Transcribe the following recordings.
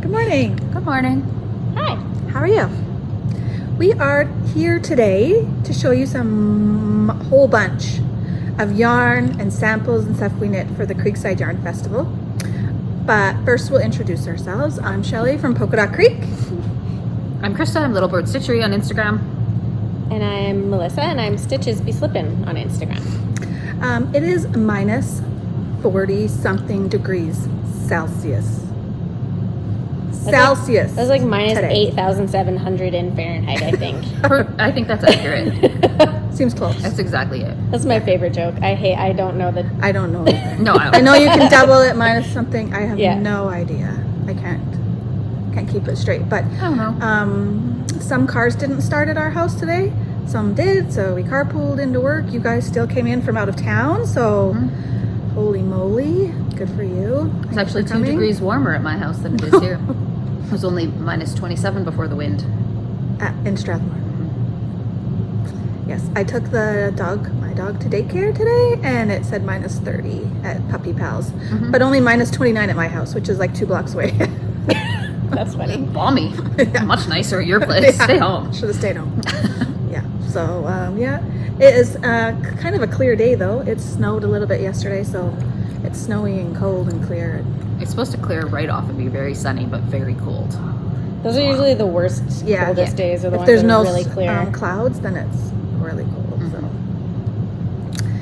Good morning. Good morning. Hi. How are you? We are here today to show you some whole bunch of yarn and samples and stuff we knit for the CREEKSIDE Yarn Festival. But first we'll introduce ourselves. I'm Shelly from Polka Dot Creek. I'm Krista. I'm Little Bird Stitchery on Instagram. And I'm Melissa, and I'm Stitches Be Slippin' on Instagram. It is minus 40 something degrees Celsius. Celsius. That was like minus today. 8,700 in Fahrenheit, I think. I think that's accurate. Seems close. That's exactly it. That's my favorite joke. I don't know the... I don't know either. No, I I know you can double it minus something. I have Yeah. no idea. I can't keep it straight. But I don't know. some cars didn't start at our house today. Some did, so we carpooled into work. You guys still came in from out of town, so holy moly, good for you. It's actually 2 degrees warmer at my house than it is here. It was only minus 27 before the wind. In Strathmore. Yes, I took my dog to daycare today, and it said minus 30 at Puppy Pals, but only minus 29 at my house, which is like 2 blocks away. That's funny. Balmy. Yeah. Much nicer at your place. Yeah, Stay home. Should have stayed home. Yeah. So it is kind of a clear day though. It snowed a little bit yesterday, so it's snowy and cold and clear. It's supposed to clear right off and be very sunny, but very cold. Those are usually the worst, coldest days, are the if ones there's that no are really clear. clouds, then it's really cold. So.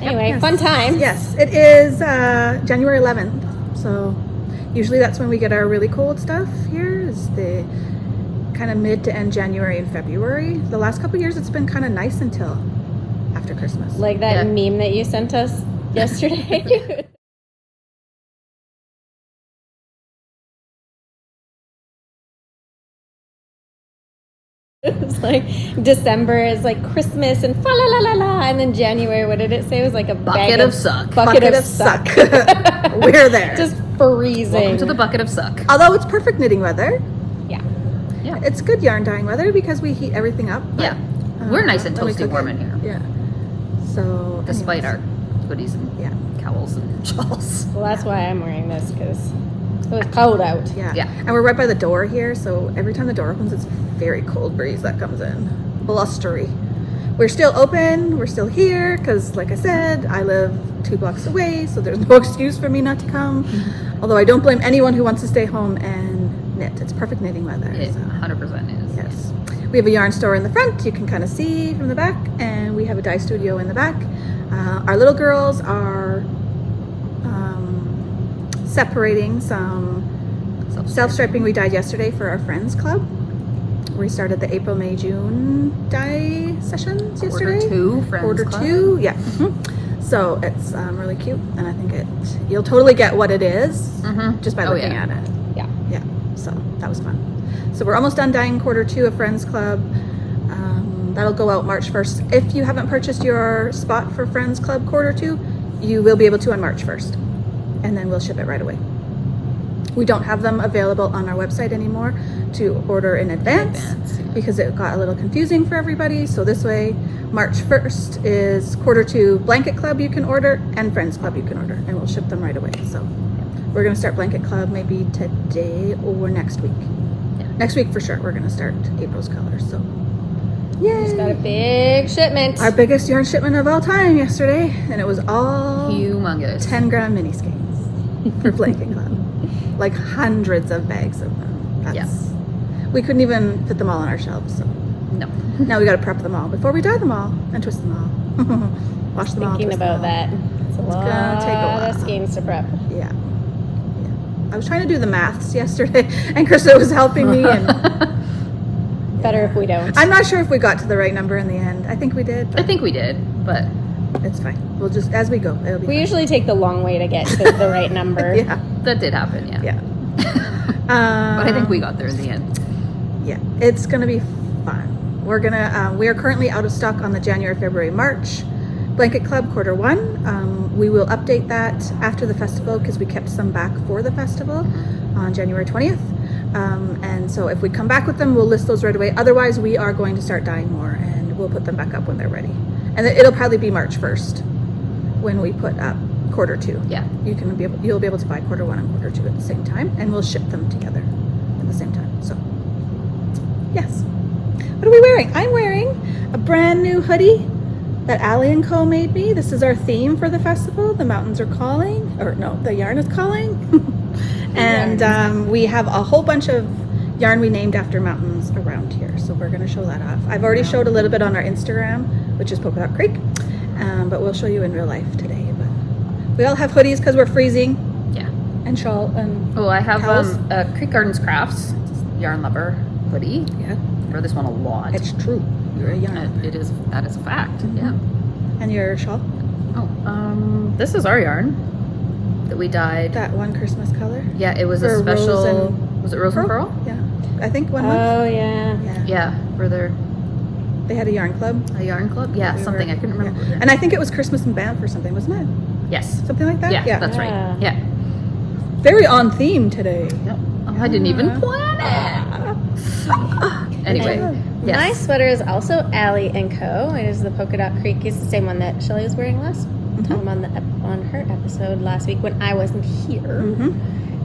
Anyway, Yes. fun time. Yes, it is January 11th. So usually that's when we get our really cold stuff here, is the kind of mid to end January and February. The last couple of years it's been kind of nice until after Christmas. Like that meme that you sent us yesterday. It's like December is like Christmas and fa la la la la, and then January, what did it say? It was like a Bucket of suck. Bucket of suck. We're there. Just freezing. Welcome to the bucket of suck. Although it's perfect knitting weather. Yeah. Yeah. It's good yarn dyeing weather because we heat everything up. But, Yeah. We're nice and when we toasty cook warm it. in here. Yeah. So Despite anyways. our hoodies and cowls and shawls. Well, that's why I'm wearing this, because it was cold out. Yeah. Yeah. And we're right by the door here, so every time the door opens, it's very cold breeze that comes in. Blustery. We're still open. We're still here because, like I said, I live 2 blocks away, so there's no excuse for me not to come. Although I don't blame anyone who wants to stay home and knit. It's perfect knitting weather. It so. 100% is. Yes. We have a yarn store in the front, you can kind of see from the back, and we have a dye studio in the back. Our little girls are separating some self-striping we dyed yesterday for our friends club. We started the April, May, June dye sessions yesterday. Quarter 2, Quarter 2, yeah. So it's really cute, and I think you'll totally get what it is just by looking at it. Yeah. Yeah, so that was fun. So we're almost done dyeing quarter 2 of Friends Club. That'll go out March 1st. If you haven't purchased your spot for Friends Club quarter 2, you will be able to on March 1st. And then we'll ship it right away. We don't have them available on our website anymore to order in advance because it got a little confusing for everybody. So this way, March 1st is quarter 2 Blanket Club you can order and Friends Club you can order, and we'll ship them right away. So we're gonna start Blanket Club maybe today or next week. Next week for sure, we're gonna start April's colors. So yay! Just got a big shipment. Our biggest yarn shipment of all time yesterday, and it was all humongous 10-gram mini skeins for Blanket Club. Like hundreds of bags of them. We couldn't even fit them all on our shelves. So No. now we got to prep them all before we dye them all and twist them all. Wash them all. Thinking twist about them all. that. It's a lot gonna take a while. of skeins to prep. Yeah. I was trying to do the maths yesterday, and Krista was helping me. And Better if we don't. I'm not sure if we got to the right number in the end. I think we did. I think we did, but It's fine. We'll just, as we go, it'll be We fine. usually take the long way to get to the right number. Yeah. that did happen, yeah. Yeah. But I think we got there in the end. Yeah, it's gonna be fun. We are currently out of stock on the January, February, March Blanket Club quarter 1. We will update that after the festival because we kept some back for the festival on January 20th. And so if we come back with them, we'll list those right away. Otherwise, we are going to start dyeing more, and we'll put them back up when they're ready. And it'll probably be March 1st when we put up quarter 2. Yeah. You'll be able to buy quarter 1 and quarter 2 at the same time, and we'll ship them together. the same time. So, yes. What are we wearing? I'm wearing a brand new hoodie that Allie & Co. made me. This is our theme for the festival. The mountains are calling, or no, the yarn is calling. And we have a whole bunch of yarn we named after mountains around here. So we're gonna show that off. I've already showed a little bit on our Instagram, which is Polka Dot Creek, but we'll show you in real life today. But we all have hoodies because we're freezing. Yeah. And shawl and Oh, I have towels. a Creek Gardens Crafts yarn lover hoodie. Yeah, I wear this one a lot. it's true. You're a yarn lover. That is a fact. Mhm. Yeah. And your shawl? Oh, this is our yarn that we dyed. That one Christmas color? Yeah, it was For a special. Rose and Was it Rose and Pearl? Yeah. I think 1 month. Oh yeah. Yeah. Yeah, for their They had a yarn club. a yarn club. Yeah, We something were- I couldn't remember. yeah. And I think it was Christmas in Banff or something, wasn't it? Yes. Something like that? Yeah, that's Yeah. right. Yeah. Very on theme today. Yep. Oh, I didn't even Yeah. plan it. Anyway, yes. My sweater is also Allie & Co. It is the Polka Dot Creek. It's the same one that Shelly was wearing last time on her episode last week when I wasn't here. Mm-hmm.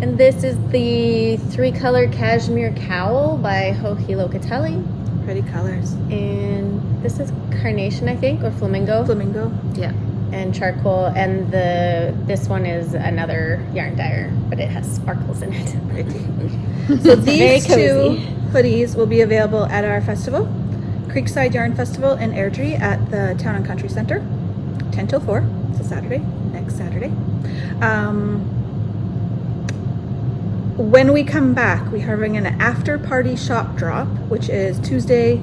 And this is the 3-color cashmere cowl by Hohi Locatelli. Pretty colors. And this is carnation, I think, or flamingo. Flamingo. Yeah. And charcoal. And this one is another yarn dyer, but it has sparkles in it. Pretty. So these Very two cozy. hoodies will be available at our festival, Creekside Yarn Festival in Airdrie at the Town and Country Center, 10 till 4. It's a Saturday, next Saturday. When we come back, we're having an after-party shop drop, which is Tuesday,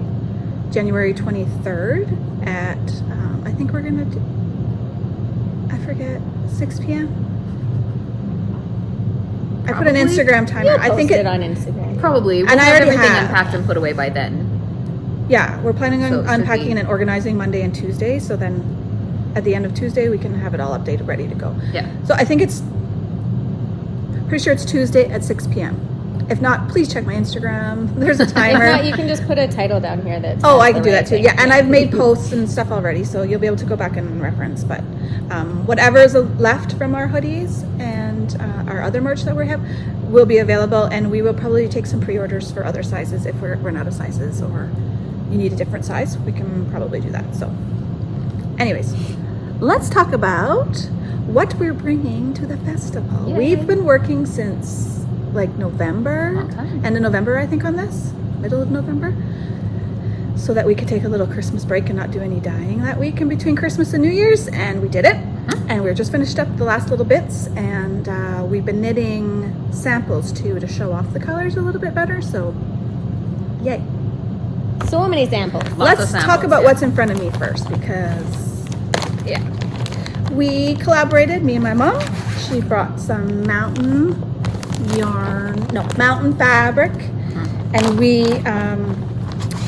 January 23rd at, I think we're going to do, I forget, 6 p.m.? I put an Probably. Instagram timer. You'll I think post it, on Instagram. Probably. We'll And I have already everything have. unpacked and put away by then. yeah, we're planning on So it should unpacking be- and organizing Monday and Tuesday. So then at the end of Tuesday, we can have it all updated, ready to go. Yeah. So I think it's, pretty sure it's Tuesday at 6 p.m. If not, please check my Instagram. There's a If not, timer. you can just put a title down here that. Oh, says I can the do right that too. thing. Yeah, and I've made posts and stuff already, so you'll be able to go back and reference. But whatever is left from our hoodies and our other merch that we have will be available, and we will probably take some pre-orders for other sizes if we're out of sizes or you need a different size. We can probably do that. So, anyways, let's talk about what we're bringing to the festival. Yay. We've been working since like November, Long time. end of November, I think, on this, middle of November, so that we could take a little Christmas break and not do any dyeing that week in between Christmas and New Year's, and we did it. And we're just finished up the last little bits, and we've been knitting samples too to show off the colors a little bit better. So, yay! So many samples. Lots Let's of talk samples, about yeah. what's in front of me first, because yeah, we collaborated. Me and my mom. She brought some mountain fabric, and we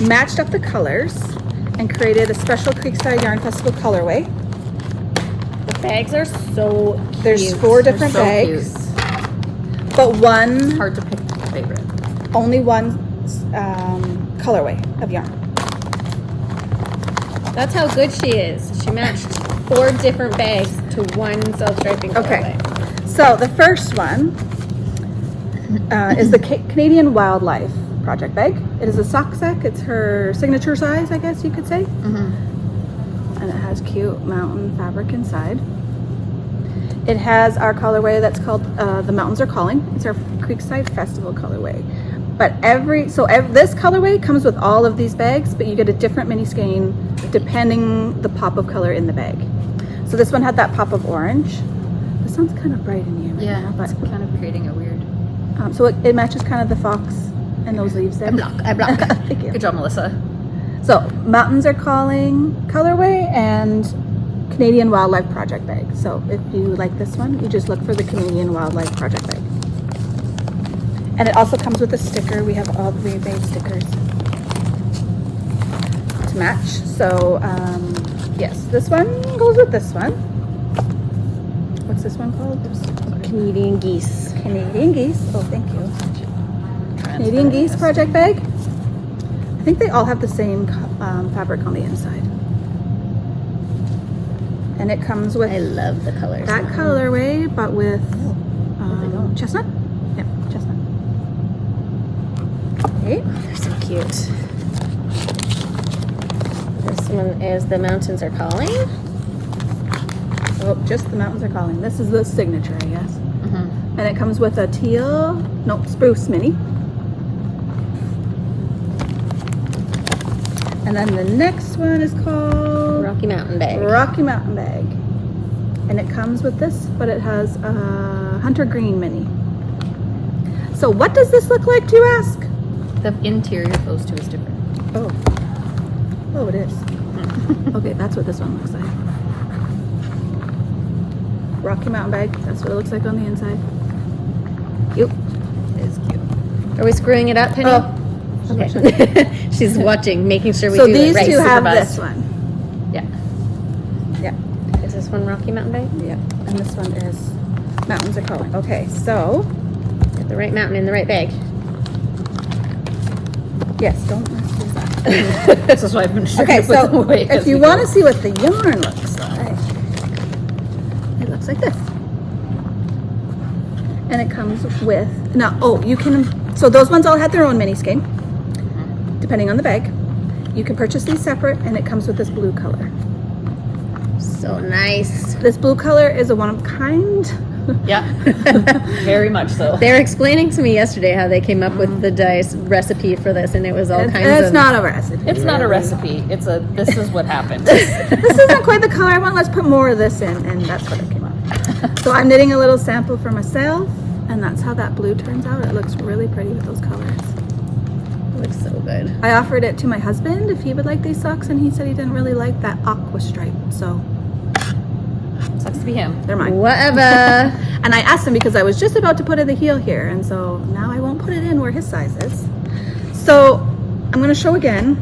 matched up the colors and created a special Creekside Yarn Festival colorway. The bags are so cute. There's 4 different so bags, but one, Hard to pick a favorite. only one colorway of yarn. That's how good she is. She matched 4 different bags to one self-striping Okay. colorway. So the first one is the Canadian Wildlife Project bag. It is a sock sack. It's her signature size, I guess you could say. And it has cute mountain fabric inside. It has our colorway that's called The Mountains Are Calling. It's our Creekside Festival colorway. But this colorway comes with all of these bags, but you get a different mini skein depending the pop of color in the bag. So this one had that pop of orange. This one's kind of bright in here right Yeah, now, but it's kind of creating a weird. so it matches kind of the fox and those leaves there. I block. Thank you. Good job, Melissa. So Mountains Are Calling colorway and Canadian Wildlife Project bag. So if you like this one, you just look for the Canadian Wildlife Project bag. And it also comes with a sticker. We have all 3 bag stickers to match. So yes, this one goes with this one. What's this one called? Canadian geese. Canadian Geese. Oh, thank you. Canadian Geese Project bag. I think they all have the same fabric on the inside. And it comes with I love the colors. that colorway, but with they go? chestnut. Yeah, chestnut. Okay. They're so cute. This one is The Mountains Are Calling. Oh, just The Mountains Are Calling. This is the signature, I guess. Mm-hmm. And it comes with a spruce mini. And then the next one is called Rocky Mountain Bag. Rocky Mountain Bag. And it comes with this, but it has a hunter green mini. So what does this look like, do you ask? The interior of those two is different. Oh. Oh, it is. Okay, that's what this one looks like. Rocky Mountain Bag. That's what it looks like on the inside. Cute. It is cute. Are we screwing it up, Penny? Oh. Okay. She's watching, making sure we So do these it right. two have supervised. this one. Yeah. Yeah. Is this one Rocky Mountain Bag? Yeah. And this one is Mountains Are Calling. Okay, so Get the right mountain in the right bag. yes, don't mess with that. This is why I've been sure Okay, to put them so away if as you we want go. to see what the yarn looks like, it looks like this. And it comes with, so those ones all had their own mini skein, depending on the bag. You can purchase these separate, and it comes with this blue color. So nice. This blue color is a one-of-a-kind. Yeah. Very much so. They were explaining to me yesterday how they came up with the dice recipe for this, and it was all kinds of... It's not a recipe. It's not a really. recipe. This is what happened. This isn't quite the color I want. Let's put more of this in, and that's what it came up. So I'm knitting a little sample for myself, and that's how that blue turns out. It looks really pretty with those colors. It looks so good. I offered it to my husband if he would like these socks, and he said he didn't really like that aqua stripe, so Sucks to be him. they're mine. Whatever. And I asked him because I was just about to put in the heel here, and so now I won't put it in where his size is. So I'm going to show again.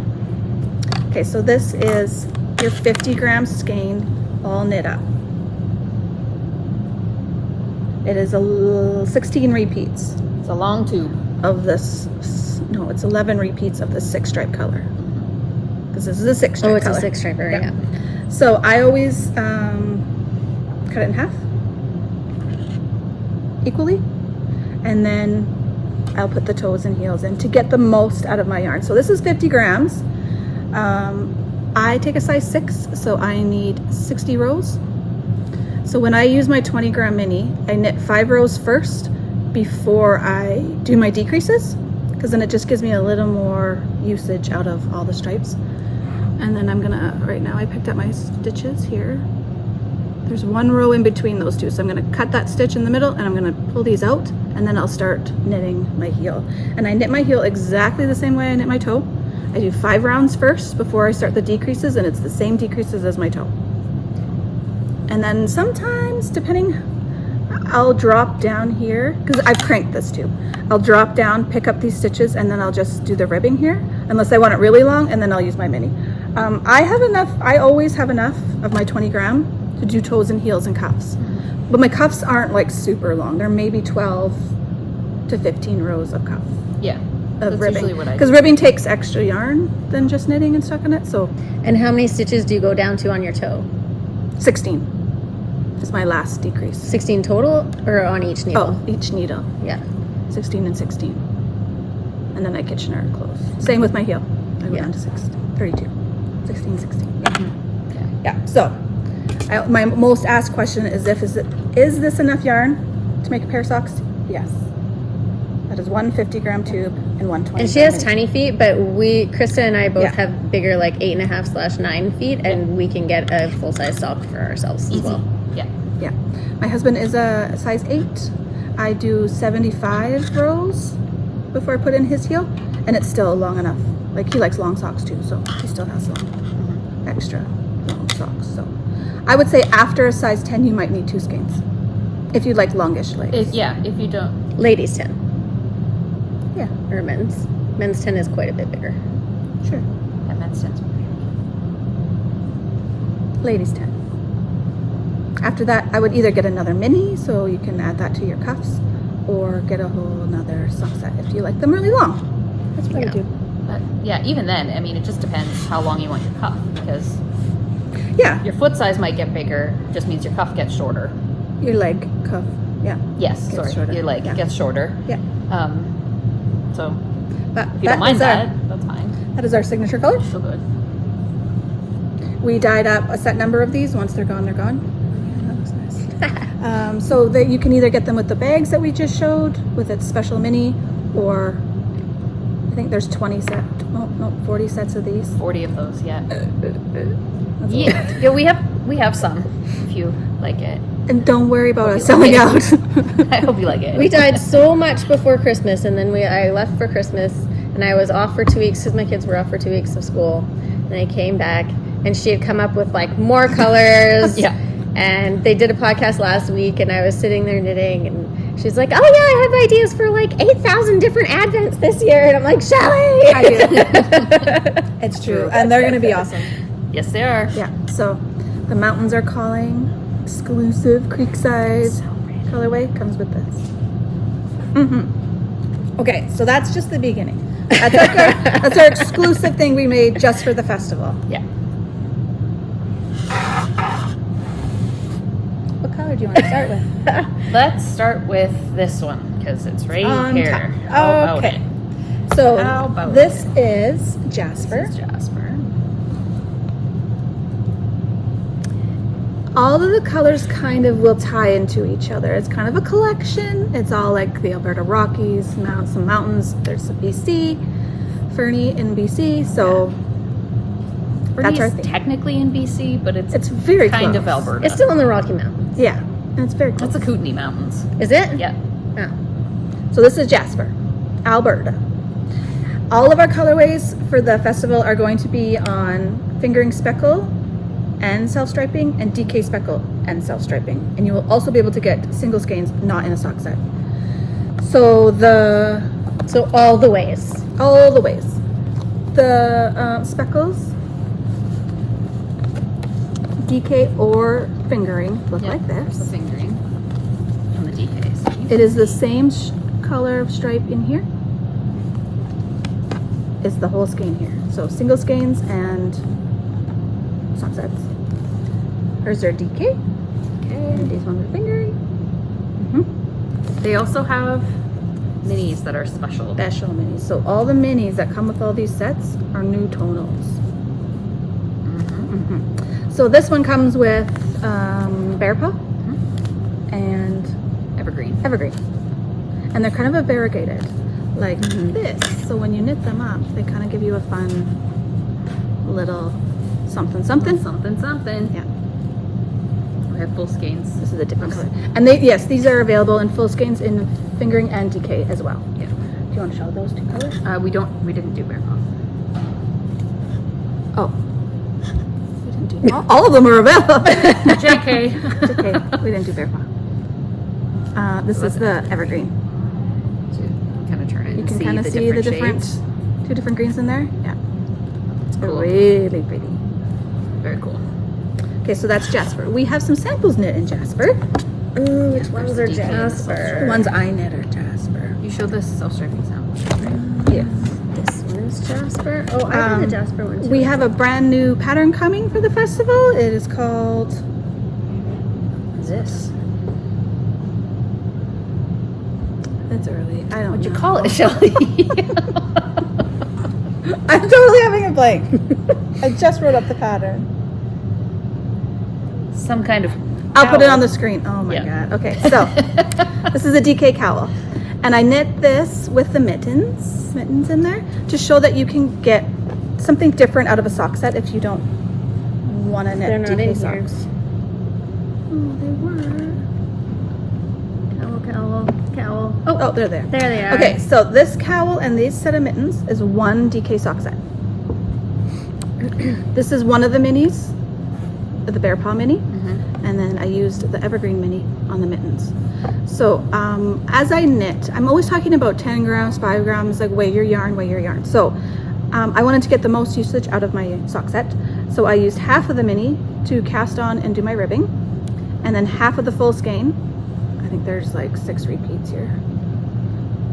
Okay, so this is your 50 gram skein all knit up. It is 16 repeats It's a long tube. of this. No, it's 11 repeats of the 6 stripe color. Because this is a 6 stripe Oh, it's color. a 6 striper, yeah. So I always cut it in half equally, and then I'll put the toes and heels in to get the most out of my yarn. So this is 50 grams. I take a size 6, so I need 60 rows. So when I use my 20 gram mini, I knit 5 rows first before I do my decreases, because then it just gives me a little more usage out of all the stripes. And then I'm gonna, right now I picked up my stitches here. There's 1 row in between those two. So I'm gonna cut that stitch in the middle, and I'm gonna pull these out, and then I'll start knitting my heel. And I knit my heel exactly the same way I knit my toe. I do 5 rounds first before I start the decreases, and it's the same decreases as my toe. And then sometimes, depending, I'll drop down here, because I've cranked this too. I'll drop down, pick up these stitches, and then I'll just do the ribbing here, unless I want it really long, and then I'll use my mini. I always have enough of my 20 gram to do toes and heels and cuffs. But my cuffs aren't like super long. They're maybe 12 to 15 rows of cuff. Yeah. Of That's ribbing. usually what I Because do. ribbing takes extra yarn than just knitting and stuck on it, so And how many stitches do you go down to on your toe? 16 is my last decrease. 16 total, or on each needle? Oh, each needle. Yeah. 16 and 16. And then I Kitchener close. Same with my heel. I go Yeah. down to 32. 16, 16. Yeah. Okay. Yeah. So my most asked question is is this enough yarn to make a pair of socks? Yes. That is 1 50 gram tube and 1 20. And she has tiny feet, but Krista and I both Yeah. have bigger, like 8.5/9 feet, and we can get a full-size sock for ourselves as Easy. well. Yeah. Yeah. My husband is a size 8. I do 75 rows before I put in his heel, and it's still long enough. Like, he likes long socks too, so he still has extra long socks. So I would say after a size 10, you might need 2 skeins if you like longish legs. If you don't. Ladies 10, Yeah, or men's. Men's 10 is quite a bit bigger. sure. That makes sense. Ladies 10. After that, I would either get another mini, so you can add that to your cuffs, or get a whole another sock set if you like them really long. That's what Yeah. I do. But yeah, even then, I mean, it just depends how long you want your cuff, because Yeah, your foot size might get bigger, just means your cuff gets shorter. your leg cuff. Yeah, Yes, Gets sorry, shorter, your leg yeah. gets shorter. yeah. So But If you don't mind is our- that, that's fine. that is our signature color. Still good. We dyed up a set number of these. Once they're gone, they're gone. Yeah, that looks nice. So that you can either get them with the bags that we just showed, with its special mini, or I think there's 40 sets of these. 40 of those, yeah. That's a Yeah, lot. yeah, we have some, if you like it. And don't worry about us Hope you selling like out. I hope you like it. We dyed so much before Christmas, and then I left for Christmas, and I was off for 2 weeks because my kids were off for 2 weeks of school. And I came back, and she had come up with like more colors. Yeah. And they did a podcast last week, and I was sitting there knitting, and she's like, "Oh yeah, I have ideas for like 8,000 different advents this year." And I'm like, "Shelly!" I do. It's true. And they're going to be awesome. Yes, they are. Yeah. So the mountains are calling. Exclusive Creekside colorway comes with this. Okay, so that's just the beginning. That's our exclusive thing we made just for the festival. Yeah. What color do you want to start with? Let's start with this one, because it's right On here. top. How about Okay. it? So How about this it? is Jasper. This is Jasper. All of the colors kind of will tie into each other. It's kind of a collection. It's all like the Alberta Rockies, some mountains. There's BC, Fernie in BC. So that's our Fernie's thing. technically in BC, but it's very kind close. of Alberta. It's still in the Rocky Mountains. Yeah, and it's very close. That's the Kootenay Mountains. Is it? Yeah. Oh. So this is Jasper, Alberta. All of our colorways for the festival are going to be on fingering speckle and self-striping, and DK speckle and self-striping. And you will also be able to get single skeins, not in a sock set. So So all the ways. all the ways. The speckles, DK or fingering, look Yeah, like there's the this. fingering on the DKs. It is the same color of stripe in here. It's the whole skein here. So single skeins and sock sets. Here's their DK. And these ones are fingering. They also have minis that are special. Special minis. So all the minis that come with all these sets are new tonals. So this one comes with Bear Paw and Evergreen. Evergreen. And they're kind of a variegated, like this. So when you knit them up, they kind of give you a fun little something something. Something. Yeah. We have full skeins. This is a different color. And these are available in full skeins in fingering and DK as well. Yeah. Do you want to show those two colors? We didn't do bear paw. Oh. We didn't do all of them are available. JK. Okay, we didn't do Bear Paw. This is the Evergreen. Kind of turn it You and can see kind of the see the different shades. two different greens in there. Yeah. It's Cool. really pretty. Very cool. Okay, so that's Jasper. We have some samples knit in Jasper. Ooh, which ones are DK and Jasper? The ones I knit are Jasper. You showed this self-striping sample. Yes. This one's Jasper. Oh, I did the Jasper one too. We have a brand new pattern coming for the festival. It is called this. It's early. I don't What'd you know. call it, Shelly? I'm totally having a blank. I just wrote up the pattern. Some kind of. I'll put it cowl. on the screen. Oh my Yeah. god. Okay, so this is a DK cowl. And I knit this with the mittens in there to show that you can get something different out of a sock set if you don't want to knit They're not DK in here. socks. Oh, they were. Cowl. Oh, they're there. There they are. Okay, so this cowl and these set of mittens is one DK sock set. This is one of the minis, the Bear Paw mini, and then I used the Evergreen mini on the mittens. So as I knit, I'm always talking about 10 grams, 5 grams, like weigh your yarn. So I wanted to get the most usage out of my sock set. So I used half of the mini to cast on and do my ribbing, and then half of the full skein. I think there's like 6 repeats here.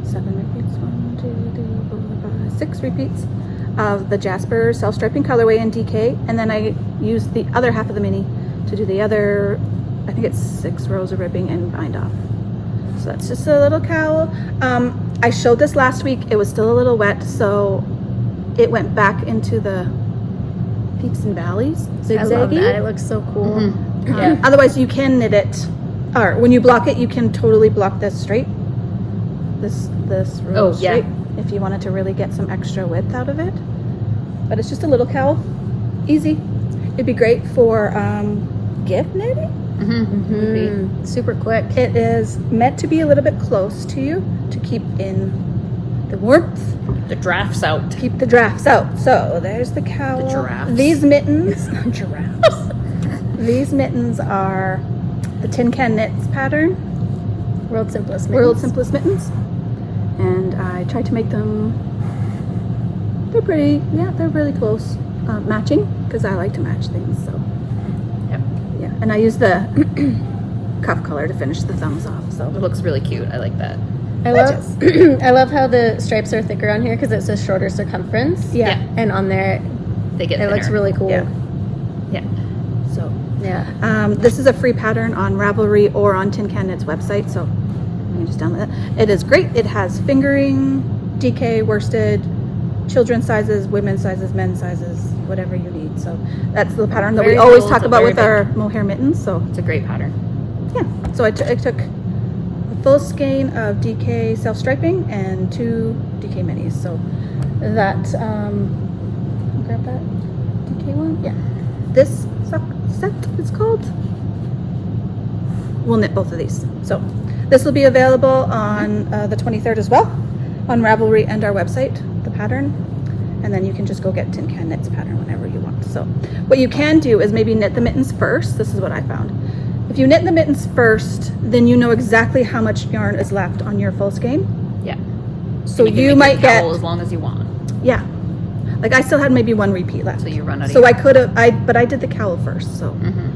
7 repeats, 1, 2, 3, 4, 5, 6 repeats of the Jasper self-striping colorway in DK, and then I used the other half of the mini to do the other, I think it's 6 rows of ribbing and bind off. So that's just a little cowl. I showed this last week. It was still a little wet, so it went back into the peaks and valleys. I love that. It looks so cool. Yeah. Otherwise, you can knit it, or when you block it, you can totally block this straight. This row Oh, yeah. straight, if you wanted to really get some extra width out of it. But it's just a little cowl, easy. It'd be great for gift knitting. Super quick. It is meant to be a little bit close to you to keep in the warmth. The drafts out. Keep the drafts out. So there's the cowl. The giraffes. These mittens, giraffes. These mittens are the Tin Can Knits pattern, World's Simplest Mittens. World's Simplest Mittens. And I tried to make them, they're pretty, yeah, they're really close matching, because I like to match things, so. Yep. Yeah, and I use the cuff color to finish the thumbs off, so. It looks really cute. I like that. I love how the stripes are thicker on here because it's a shorter circumference. Yeah. And on there, They get it looks thinner. really cool. Yeah. Yeah. So. Yeah. This is a free pattern on Ravelry or on Tin Can Knits website, so let me just download it. It is great. It has fingering, DK, worsted, children's sizes, women's sizes, men's sizes, whatever you need. So that's the pattern that we Very always little talk to about very with our mohair mittens. So It's a great pattern. yeah, so I took a full skein of DK self striping and 2 DK minis. So that grab that DK one. Yeah, this sock set is called. We'll knit both of these. So this will be available on the 23rd as well on Ravelry and our website, the pattern. And then you can just go get Tin Can Knits pattern whenever you want. So what you can do is maybe knit the mittens first. This is what I found. If you knit the mittens first, then you know exactly how much yarn is left on your full skein. Yeah. So And you can make might your get, cowl as long as you want. yeah. Like I still had maybe 1 repeat left. So you run out of So I yarn. could have, but I did the cowl first, so.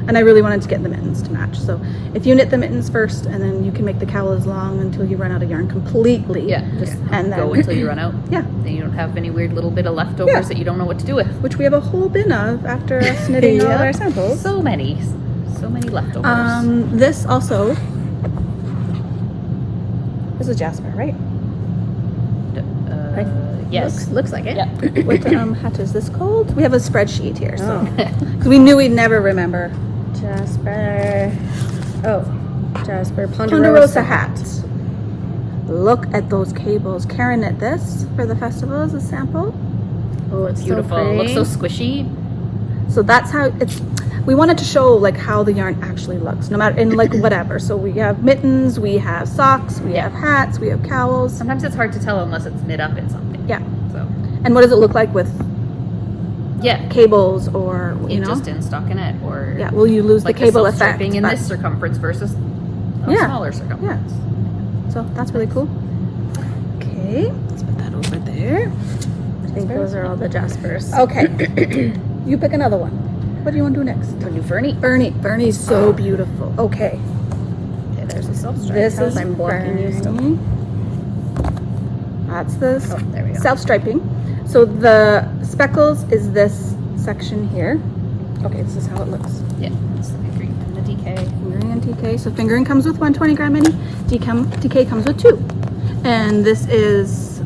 And I really wanted to get the mittens to match. So if you knit the mittens first, and then you can make the cowl as long until you run out of yarn completely. Yeah. Just And go then- until you run out. Yeah. Then you don't have any weird little bit of leftovers Yeah. that you don't know what to do with. Which we have a whole bin of after us knitting all Yep. our samples. So many leftovers. This also, this is Jasper, right? Yes. Looks like it. Yeah. What hat is this called? We have a spreadsheet here, so. Oh. Because we knew we'd never remember. Jasper. Oh, Jasper. Ponderosa hat. Look at those cables. Karen knit this for the festival as a sample. Oh, it's Beautiful. So pretty. Looks so squishy. So that's how it's, we wanted to show like how the yarn actually looks, no matter, in like whatever. So we have mittens, we have socks, we have hats, we have cowls. Sometimes it's hard to tell unless it's knit up in something. Yeah. So And what does it look like with yeah, cables or, you know? just in stockinette or Yeah, will you lose like the cable the effect? self-striping in but- this circumference versus a Yeah. smaller circumference. So that's really cool. Okay, let's put that over there. I think those are all the Jaspers. Okay, you pick another one. What do you want to do next? A new Fernie. Fernie's so beautiful. Okay, Okay, there's a self-stripe. this is I'm blocking you still. Fernie. That's the Oh, there we go. self-striping. So the speckles is this section here. Okay, this is how it looks. Yeah, it's the green and the DK. Fingering and DK. So fingering comes with 120 gram mini. DK comes with 2. And this is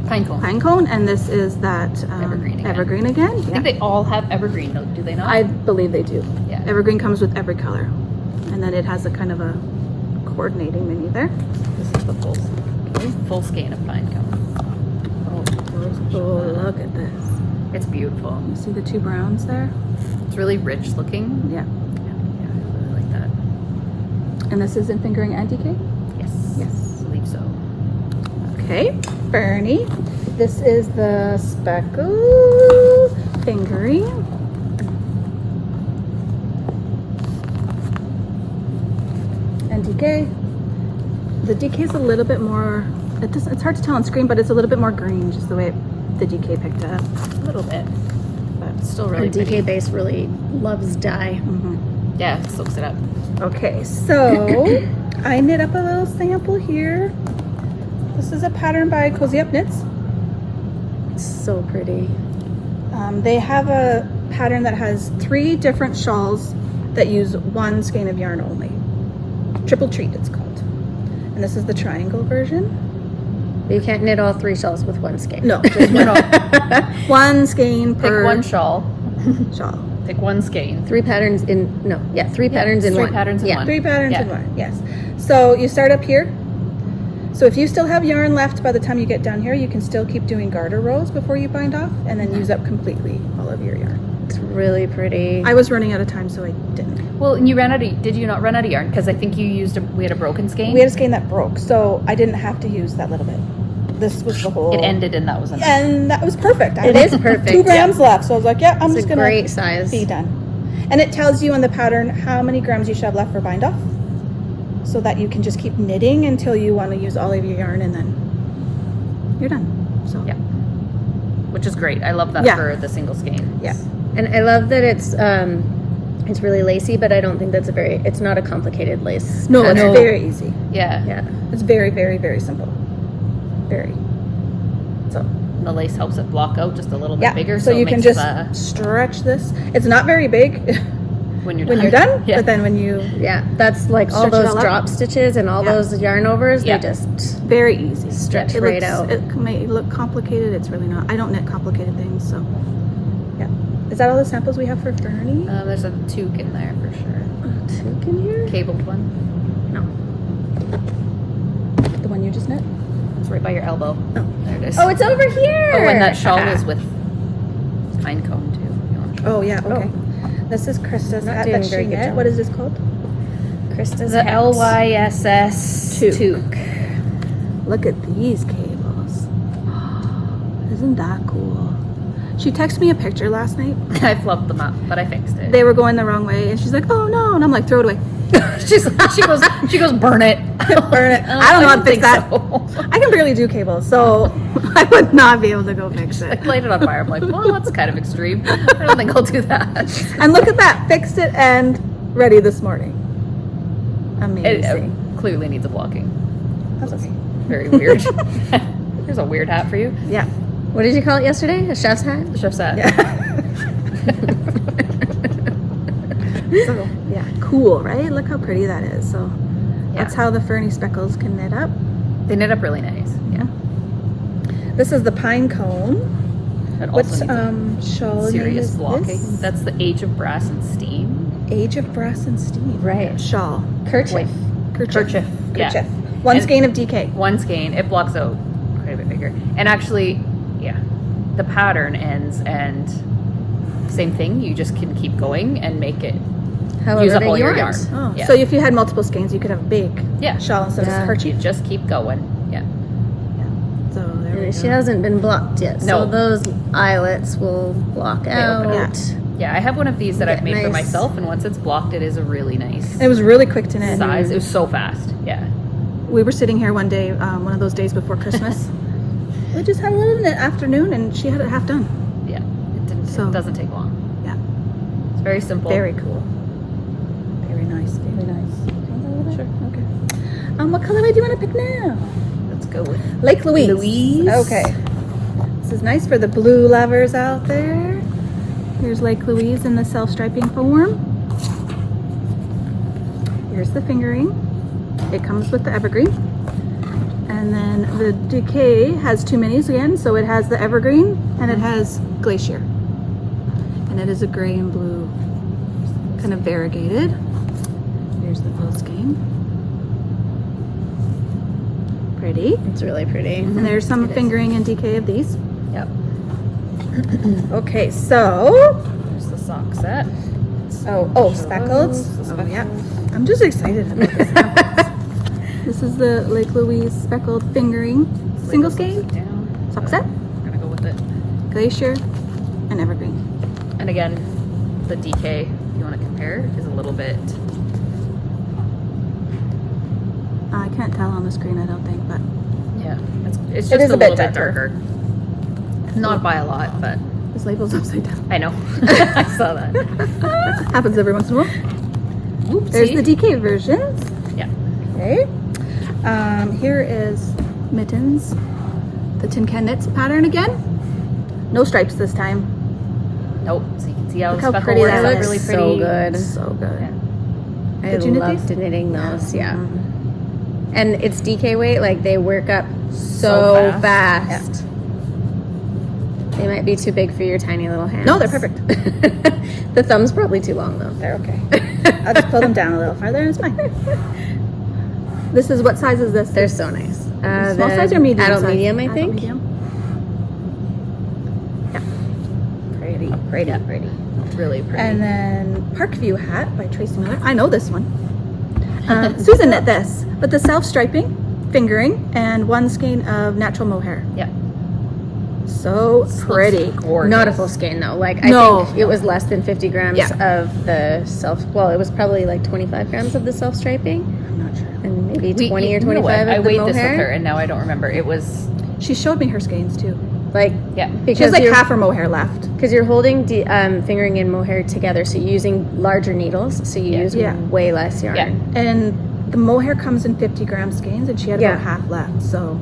Pine cone. pine cone, and this is that Evergreen again. Evergreen again. I think they all have evergreen, do they not? I believe they do. Yeah. Evergreen comes with every color, and then it has a kind of a coordinating mini there. This is the full skein of pine cone. Oh, look at this! It's beautiful. You see the 2 browns there? It's really rich looking. Yeah. Yeah, I really like that. And this is in fingering and DK. Yes. Yes. I believe so. Okay, Fernie. This is the speckle fingering. And DK. The DK is a little bit more, it's hard to tell on screen, but it's a little bit more green, just the way the DK picked it up. A little bit. But it's still really Our DK pretty. base really loves dye. Yeah, it soaks it up. Okay, so I knit up a little sample here. This is a pattern by Cozy Up Knits. It's so pretty. They have a pattern that has 3 different shawls that use 1 skein of yarn only. Triple treat, it's called. And this is the triangle version. You can't knit all 3 shawls with one skein. No, just one skein Pick per one shawl. shawl. Pick one skein. 3 patterns in, no, yeah, 3 patterns in 3 one. patterns in Yeah. one. 3 patterns Yeah. in one, yes. So you start up here. So if you still have yarn left by the time you get down here, you can still keep doing garter rows before you bind off and then use up completely all of your yarn. It's really pretty. I was running out of time, so I didn't. Well, and you ran out of, did you not run out of yarn? Because I think you used, we had a broken skein. We had a skein that broke, so I didn't have to use that little bit. This was the whole... It ended and that was enough. And that was perfect. I It had is perfect, 2 grams left, so I was like, yeah, I'm It's just a going great to size. be done. And it tells you on the pattern how many grams you should have left for bind off, so that you can just keep knitting until you want to use all of your yarn, and then you're done. So Yeah. Which is great. I love that Yeah. for the single skein. yeah. And I love that it's really lacy, but I don't think that's it's not a complicated lace. No, it's pattern. very easy. Yeah. Yeah. It's very, very, very simple. Very. So And the lace helps it block out just a little bit yeah, bigger. so it you can makes, just stretch this. It's not very big when you're when done. you're done, Yeah. but then when you Yeah, that's like all Stretch it those all up. drop stitches and all Yeah. those yarn overs, Yeah. they just very easy. stretch It right looks, out. It may look complicated. It's really not. I don't knit complicated things, so yeah. Is that all the samples we have for Fernie? There's a toque in there for sure. Toque in here? Cabled one. No. The one you just knit? It's right by your elbow. Oh. There it is. Oh, it's over here. Oh, and that shawl is with pine cone too. If you want to Oh yeah. Okay. This is Krista's Not hat doing that she very good knit. job. What is this called? Krista's The hat. LYSS Toque. toque. Look at these cables. Isn't that cool? She texted me a picture last night. I flubbed them up, but I fixed it. They were going the wrong way, and she's like, "Oh no!" And I'm like, "Throw it away." she goes, burn it. Burn it. I don't know how to fix think that. so. I can barely do cables, so I would not be able to go fix I it. light it on fire. I'm like, well, that's kind of extreme. I don't think I'll do that. And look at that, fixed it and ready this morning. It Amazing. clearly needs a blocking. That's okay. Very weird. Here's a weird hat for you. Yeah. What did you call it yesterday? A chef's hat? The chef's hat. Yeah. So, yeah, cool, right? Look how pretty that is. So that's how the Fernie speckles can knit up. They knit up really nice. Yeah. This is the pine cone. That What also needs shawl a name serious is blocking. this? That's the Age of Brass and Steam. Age of Brass and Steam. Right. Shawl. Kerchief. Kerchief. Yeah. Kerchief. One And- skein of DK. One skein. It blocks out quite a bit bigger. And actually, yeah, the pattern ends and same thing. You just can keep going and make it However use up big all you your want. yarn. Oh, Yeah. so if you had multiple skeins, you could have a big Yeah. shawl instead Yeah. of a You kerchief. just keep going. Yeah. So there we And go. she hasn't been blocked yet, so No. those eyelets will block open out. up. Yeah, I have one of these that Get I've made for nice. myself, and once it's blocked, it is a really nice And it was really quick to knit. size. It was so fast. Yeah. We were sitting here one day, one of those days before Christmas. We just had a little in the afternoon, and she had it half done. Yeah. So- It doesn't take long. Yeah. It's very simple. Very cool. Very nice. Very nice. Sure. Okay. What colorway do you want to pick now? Let's go with Lake Louise. Louise. Okay. This is nice for the blue lovers out there. Here's Lake Louise in the self-striping form. Here's the fingering. It comes with the evergreen. And then the decay has 2 minis again, so it has the evergreen and it has glacier. And it is a gray and blue, kind of variegated. Here's the full skein. Pretty. It's really pretty. And there's some It is. fingering and decay of these. Yep. Okay, so There's the sock set. speckled. Oh yeah, I'm just excited about this. This is the Lake Louise speckled fingering single skein Down. sock set, We're gonna go with it. glacier, and evergreen. And again, the DK, if you want to compare, is a little bit. I can't tell on the screen, I don't think, but Yeah, it's It just is a a bit little bit darker. darker. Not by a lot, but this label's upside down. I know. I saw that. Happens every once in a while. Oopsie. There's the DK versions. Yeah. Okay. Here is mittens, the Tin Can Knits pattern again. No stripes this time. Nope. So you can see how Look the how speckle pretty works that out looks. really pretty. So good. So good. Yeah. I Did you knit loved these? knitting those, yeah. And it's DK weight, like they work up So so fast. fast. They might be too big for your tiny little hands. No, they're perfect. The thumb's probably too long though. They're okay. I'll just pull them down a little farther and it's fine. This is, what size is this? They're so nice. Small size or medium Adult size? medium, I Adult think. medium. Pretty. Pretty. Really pretty. And then Parkview hat by Tracy Miller. I know this one. Susan knit this with the self-striping, fingering, and one skein of natural mohair. yeah. So pretty. Gorgeous. Not a full skein though. Like I No. think it was less than 50 grams Yeah. of the well, it was probably like 25 grams of the self-striping I'm not sure. and maybe 20 you or know 25 what? of I the weighed mohair. this with her, and now I don't remember. It was She showed me her skeins too. Like yeah. She has like half her mohair left. because you're holding fingering and mohair together, so you're using larger needles, so you use Yeah. way less yarn. Yeah. And the mohair comes in 50 gram skeins and she had Yeah. about half left. So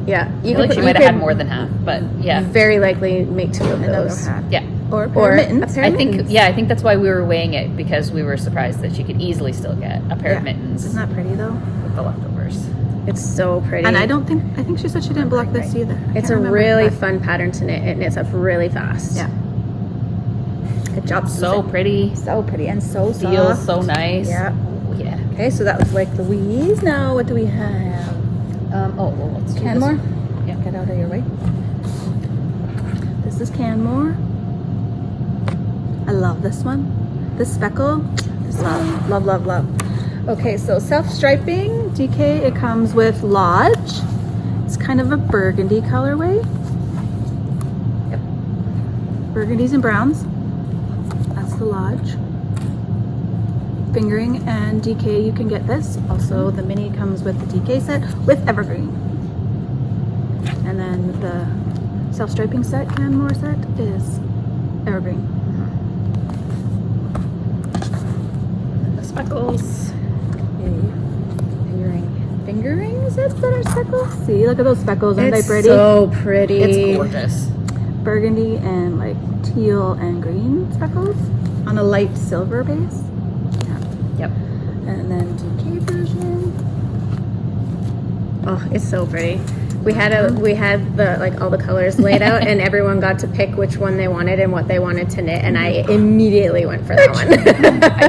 Yeah, I feel like she might have had more than half, but yeah. Very likely make two of another those. hat. Yeah. Or a pair of mittens. a pair I of think mittens. I think that's why we were weighing it, because we were surprised that she could easily still get a pair of mittens Isn't that pretty though? with the leftovers. It's so pretty. And I think she said she didn't block this either. I It's can't a remember, really but- fun pattern to knit. It knits up really fast. Yeah. Good job. So Susan. pretty. So pretty and so soft. Feels so nice. Yeah. Oh, yeah. Okay, so that was like Louise. Now what do we have? Let's do Canmore? this one. Yeah. Get out of your way. This is Canmore. I love this one. This speckle. Love, love, love, love. Okay, so self-striping, DK, it comes with Lodge. It's kind of a burgundy colorway. Yep. Burgundies and browns. That's the Lodge. Fingering and DK, you can get this. Also, the mini comes with the DK set with evergreen. And then the self-striping set, Canmore set, is evergreen. The speckles. Fingering is it that are speckles? See, look at those speckles, aren't they It's pretty? so pretty. It's gorgeous. Burgundy and like teal and green speckles on a light silver base. Yep. And then DK version. Oh, it's so pretty. We had the like all the colors laid out, and everyone got to pick which one they wanted and what they wanted to knit, and I immediately went for that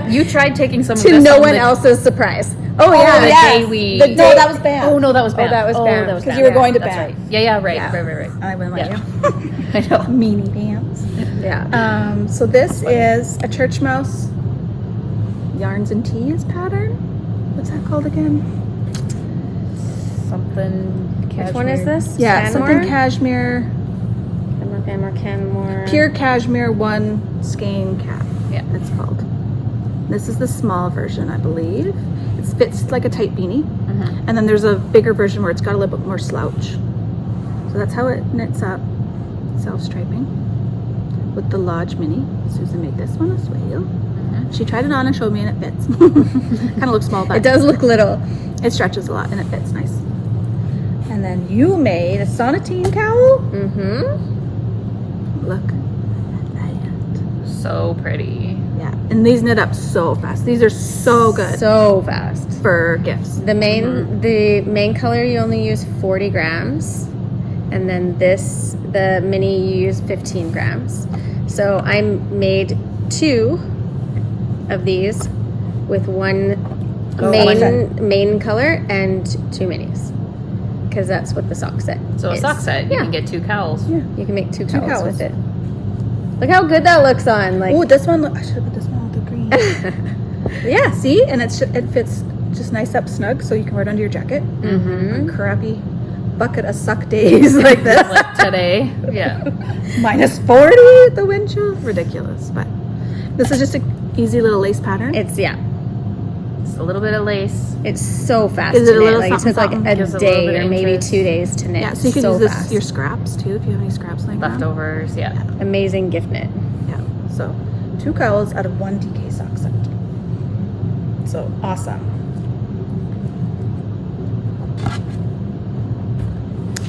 one. You tried taking some of To this no on one the- else's surprise. Oh the yeah, day we. No, that was bad. Oh no, that was bad. that was bad. That was 'Cause bad. you were going to That's bed. right. Yeah, right. Yeah. Right. I wouldn't let Yeah. you. I know. Meanie pants. yeah. So this is a Church Mouse Yarns and Teas pattern. What's that called again? Something. Which one is this? Yeah, Canmore? something cashmere. Canmore. Pure Cashmere One Skein Cap. Yeah. It's called. This is the small version, I believe. It fits like a tight beanie. Mhm. And then there's a bigger version where it's got a little bit more slouch. So that's how it knits up. Self-striping with the Lodge Mini. Susan made this one as well. She tried it on and showed me and it fits. Kind of looks small, but It does look little. it stretches a lot and it fits nice. And then you made a Sonatine cowl. Mm-hmm. Look at that. So pretty. Yeah, and these knit up so fast. These are so good So fast. for gifts. The main color you only use 40 grams, and then the mini you use 15 grams. So I made 2 of these with one main color and 2 minis, because that's what the sock set So a is. sock set, you Yeah. can get 2 cowls. Yeah. You can make 2 Two cowls cowls. with it. Look how good that looks on. Like Oh, this one. I should have put this one with the green. Yeah, see, and it fits just nice up snug, so you can wear it under your jacket. Mhm. Crappy bucket of suck days like this. Like today. Yeah. Minus 40 at the wind chill. Ridiculous, but this is just an easy little lace pattern. it's Just a little bit of lace. it's so fast. Is it to a little knit. Like it took something, like a gives it a little day bit or of maybe interest. 2 days to knit. Yeah, so you can so use this fast. your scraps too if you have any scraps like that. Leftovers. Yeah. Amazing gift knit. Yeah. So 2 cowls out of 1 DK sock set. So awesome.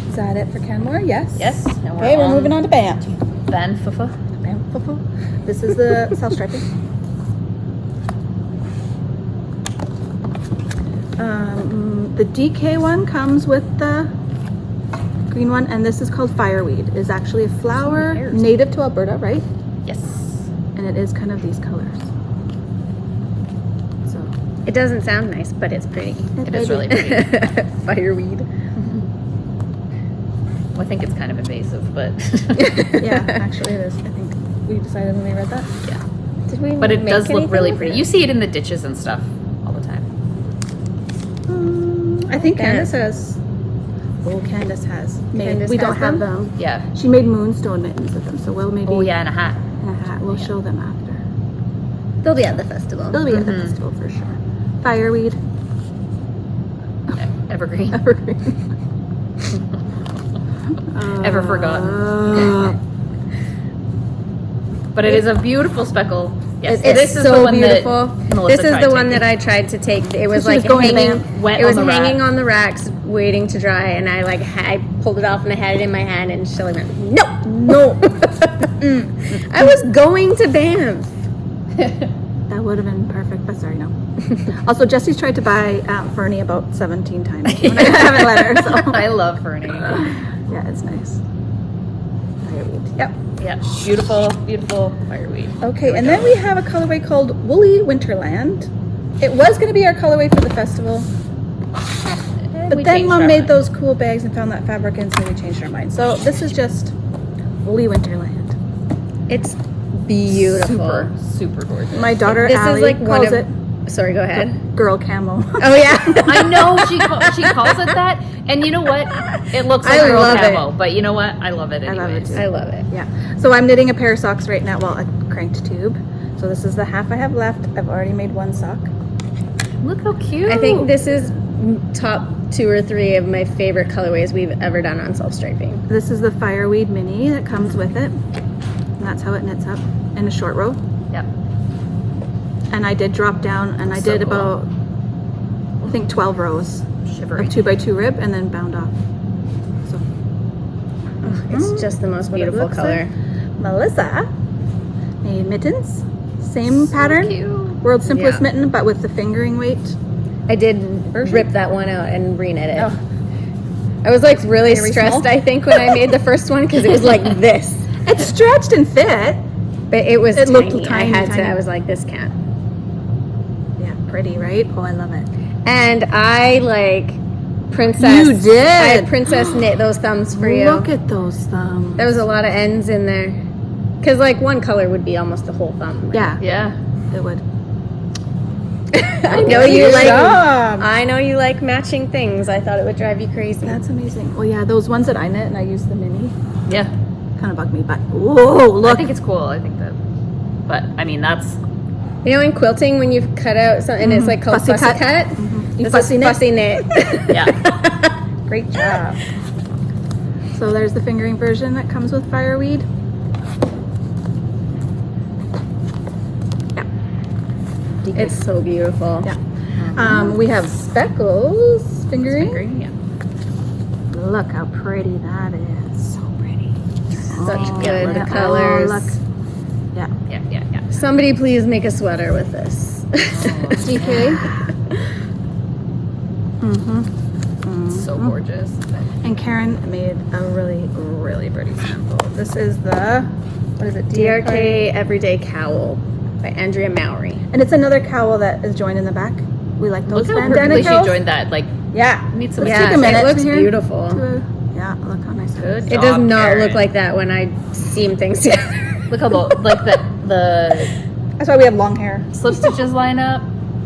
Is that it for Canmore? Yes. Yes. And Okay, we're moving on to Bam. Van Fufa. Bam. This is the self-striping. The DK one comes with the green one, and this is called Fireweed. It's actually a flower native to Alberta, right? Yes. And it is kind of these colors. So It doesn't sound nice, but it's pretty. It is really pretty. Fireweed. Well, I think it's kind of invasive, but yeah, actually it is. I think we decided when we read that. yeah. Did we But it make does look anything really with pretty. it? You see it in the ditches and stuff all the time. I think Yeah. Candace has. Oh, Candace has made. Candace we don't has have them? them. Yeah. She made moonstone mittens with them, so we'll maybe. Oh yeah, and a hat. And a hat. We'll show them after. They'll be at the festival. They'll be at the festival for sure. Fireweed. Evergreen. Evergreen. Ever forgotten. But it is a beautiful speckle. Yes, It's this is so the one beautiful. that Melissa This is tried the one taking. that I tried to take. It was she like was going hanging. wet It was on the hanging rack. on the racks, waiting to dry, and I pulled it off and I had it in my hand, and Shelley went, "No, no." I was going to Banff. That would have been perfect, but sorry, no. Also, Jesse's tried to buy Fernie about 17 times. When I haven't let her, so. I love Fernie. Yeah, it's nice. Fireweed. Yep. Yeah, beautiful, beautiful fireweed. Okay, and then we have a colorway called Woolly Winterland. It was going to be our colorway for the festival, but then Mom made those cool bags and found that fabric in, so we changed our mind. So this is just Woolly Winterland. It's beautiful. Super, super gorgeous. My daughter This Allie is like one calls of. it Sorry, go ahead. girl camo. Oh yeah. I know she calls it that, and you know what? It looks like I girl love camo, but you know what? I love it I love it anyways. too. I love it. Yeah. So I'm knitting a pair of socks right now. Well, a cranked tube. So this is the half I have left. I've already made one sock. Look how cute. I think this is top 2 or 3 of my favorite colorways we've ever done on self-striping. This is the Fireweed mini that comes with it. And that's how it knits up in a short row. Yep. And I did drop down and I So did cool. about, I think 12 rows Shivery. of 2x2 rib and then bound off. So It's just the most what it beautiful looks color. like. Melissa made mittens. Same pattern. Cute. World's simplest Yeah. mitten, but with the fingering weight. I did Version? rip that one out and re-knit it. Oh. I was like really Very stressed, small? I think, when I made the first one because it was like this. It stretched and fit. But it was It tiny. looked tiny, I had tiny. to, I was like, this can't. Yeah, pretty, right? Oh, I love it. And I like princess. You did? I princess knit those thumbs for you. Look at those thumbs. There was a lot of ends in there. Because like one color would be almost the whole thumb. Yeah, Yeah. it would. I know you Good like. job. I know you like matching things. I thought it would drive you crazy. That's amazing. Well, yeah, those ones that I knit and I use the mini Yeah. kind of bug me, but whoa, look. I think it's cool. I think that. But I mean, that's You know, in quilting, when you've cut out something, and it's like called Fussy fussy cut. cut. You This fussy is knit? fussy knit. yeah. Great job. So there's the fingering version that comes with Fireweed. Yeah. It's so beautiful. Yeah. We have speckles fingering. Fingering, yeah. Look how pretty that is. So pretty. Such good look at- colors. Oh, look. Yeah. Yeah, yeah, yeah. Somebody please make a sweater with this. DK. Mm-hmm. So gorgeous. And Karen made a really, really pretty sample. This is the, what is it? DRK Everyday Cowl by Andrea Mowry. And it's another cowl that is joined in the back. We like those Look how bandana perfectly she cowls. joined that. Like, Yeah. need some. Let's Yeah, take a minute it looks here beautiful. yeah, look how nice it is. Good. It does job, not Karen. look like that when I seam things together. Look how the That's why we have long hair. slip stitches line up.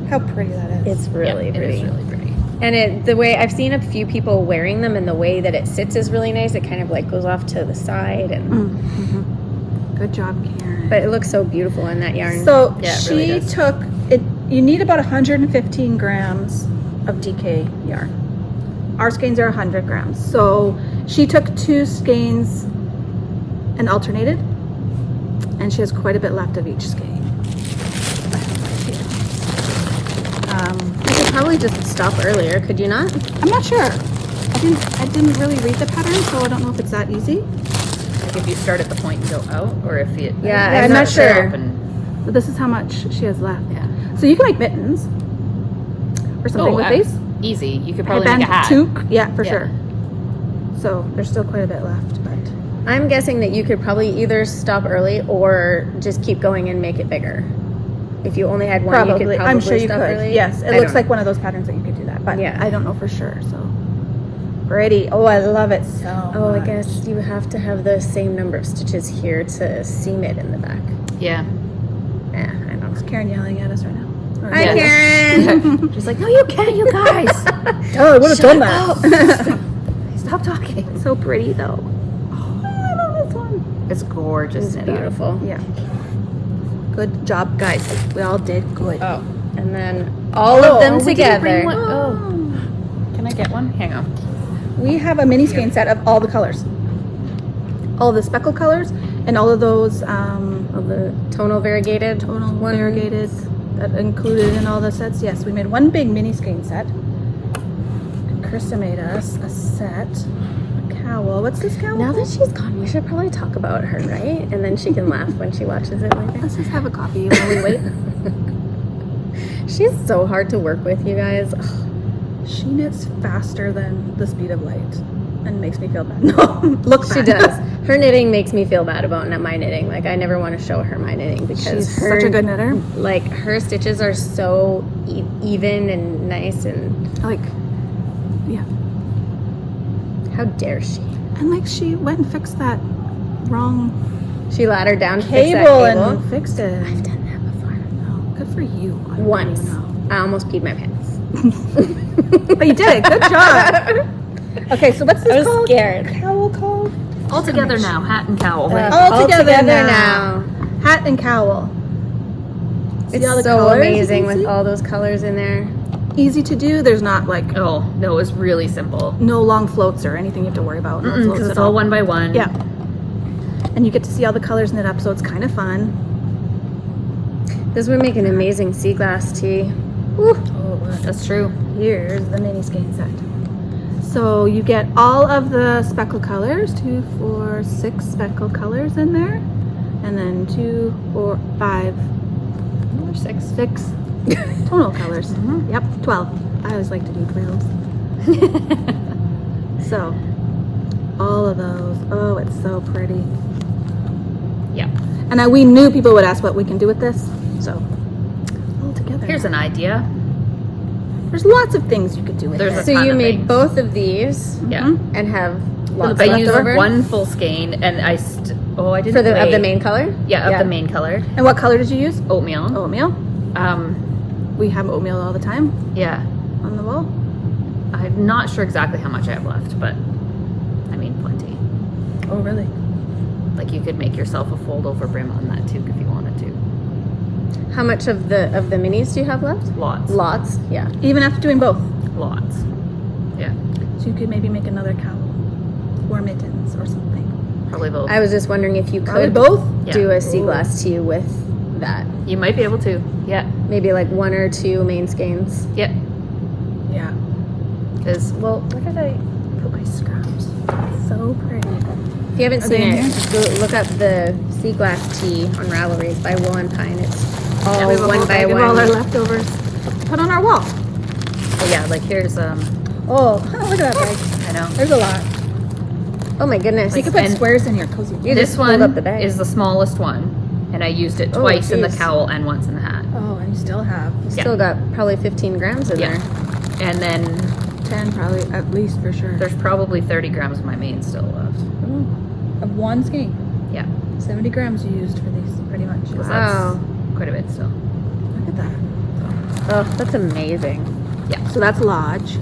How pretty that is. It's really Yeah, pretty. It is really pretty. And the way I've seen a few people wearing them, and the way that it sits is really nice. It kind of like goes off to the side, and Mm-hmm. Good job, Karen. but it looks so beautiful in that yarn. So Yeah, it she really does. took it. You need about 115 grams of DK yarn. Our skeins are 100 grams. So she took 2 skeins and alternated, and she has quite a bit left of each skein. I could probably just stop earlier. Could you not? I'm not sure. I didn't really read the pattern, so I don't know if it's that easy. Like if you start at the point and go out, or if you Yeah, I'm not sure. And, But this is how much she has left. yeah. So you can make mittens or something Oh, with these. easy. You could probably Headband, make a hat. toque, yeah, for Yeah. sure. So there's still quite a bit left, but I'm guessing that you could probably either stop early or just keep going and make it bigger. If you only had one, you probably, could probably I'm sure you stop could. early. Yes, it I looks don't like one of those patterns that you could do that, but Yeah. I don't know for sure. So pretty. Oh, I love it so Oh, I much. guess you have to have the same number of stitches here to seam it in the back. Yeah. Yeah, I don't Is know. Karen yelling at us right now? Or- Hi, Yes. Karen. She's like, no, you can't, you guys. Oh, I would have done that. Stop talking. It's so pretty though. Oh, I love this one. It's gorgeous. It's knit-up. beautiful. Yeah. Good job, guys. We all did good. Oh, and then all of them we didn't bring together. one. Oh. Can I get one? Hang on. We have a mini skein set of all the colors. All the speckle colors and all of those All the tonal variegated. tonal variegated that included in all the sets. Yes, we made one big mini skein set. Krista made us a set. A cowl. What's this cowl? Now that she's gone, we should probably talk about her, right? And then she can laugh when she watches it later. Let's just have a coffee while we wait. She's so hard to work with, you guys. Ugh. She knits faster than the speed of light and makes me feel bad. No, look She bad. does. Her knitting makes me feel bad about my knitting. Like, I never want to show her my knitting because She's her, such a good knitter. like, her stitches are so even and nice, and Like, yeah. how dare she? And like she went and fixed that wrong She laddered down to fix that cable cable. and fixed it. I've done that before. Oh, good for you. I don't Once. even know. I almost peed my pants. But you did. Good job. Okay, so what's this I was called? scared. Cowl called? All together now, hat and cowl. All together now. Hat and cowl. See It's all the so colors you amazing can with see? all those colors in there. Easy to do. There's not like Oh, no, it was really simple. no long floats or anything you have to worry about. No floats Because at it's all one by one. Yeah. And you get to see all the colors knit up, so it's kind of fun. This would make an amazing sea glass tee. Woo. That's true. Here's the mini skein set. So you get all of the speckle colors, 2, 4, 6 speckle colors in there, and then 2, 4, 5, Or 6. 6 tonal colors. Yep, 12. I always like to do 12. So all of those. Oh, it's so pretty. Yeah. And we knew people would ask what we can do with this, so all together. Here's an idea. There's lots of things you could do with There's this. So ton you of made things. both of these Yeah. and have lots I left used over one full skein and I didn't for the of the weigh. main color. Yeah, of the main color. And what color did you use? Oatmeal. Oatmeal. We have oatmeal all the time Yeah. on the wall. I'm not sure exactly how much I have left, but I mean plenty. Oh, really? Like you could make yourself a fold over brim on that too if you wanted to. How much of the minis do you have left? Lots. Lots. Yeah. Even after doing both. Lots. Yeah. So you could maybe make another cowl or mittens or something. Probably both. I was just wondering if you Probably could both? do Yeah. a sea glass tee with that. You might be able to. Yeah. Maybe like 1 or 2 main skeins. Yeah. Yeah. Because, well, where did I put my scraps? So pretty. If you haven't Are seen they in it, here? just go look up the sea glass tee on Ravelry by Wool and Pine. It's all Yeah, we have a one whole by Bag of one. all our leftovers. Put on our wall. Oh, yeah, like here's, Oh, look at that bag. I know. There's a lot. Oh my goodness. So you could put and- squares in your cozy. You This just pulled one up the bag. is the smallest one, and I used it Oh, twice in the geez. cowl and once in the hat. Oh, and you still have Still got probably 15 grams in Yeah. there. And then 10 probably, at least for sure. there's probably 30 grams of my main still left. Ooh, of one skein. Yeah. 70 grams you used for these, pretty much. So Wow. that's quite a bit still. Look at that. Oh, that's amazing. So that's Lodge.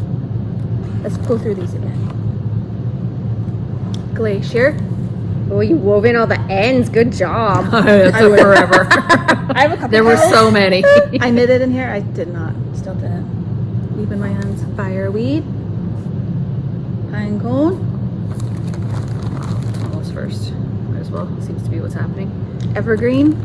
Let's go through these again. Glacier. Oh, you wove in all the ends. Good job. It took forever. I have a couple. There were colors. so many. I knitted in here. I did not. Still didn't. Weave in my hands. Fireweed. Pine cone. Almost first. Might as well. Seems to be what's happening. Evergreen.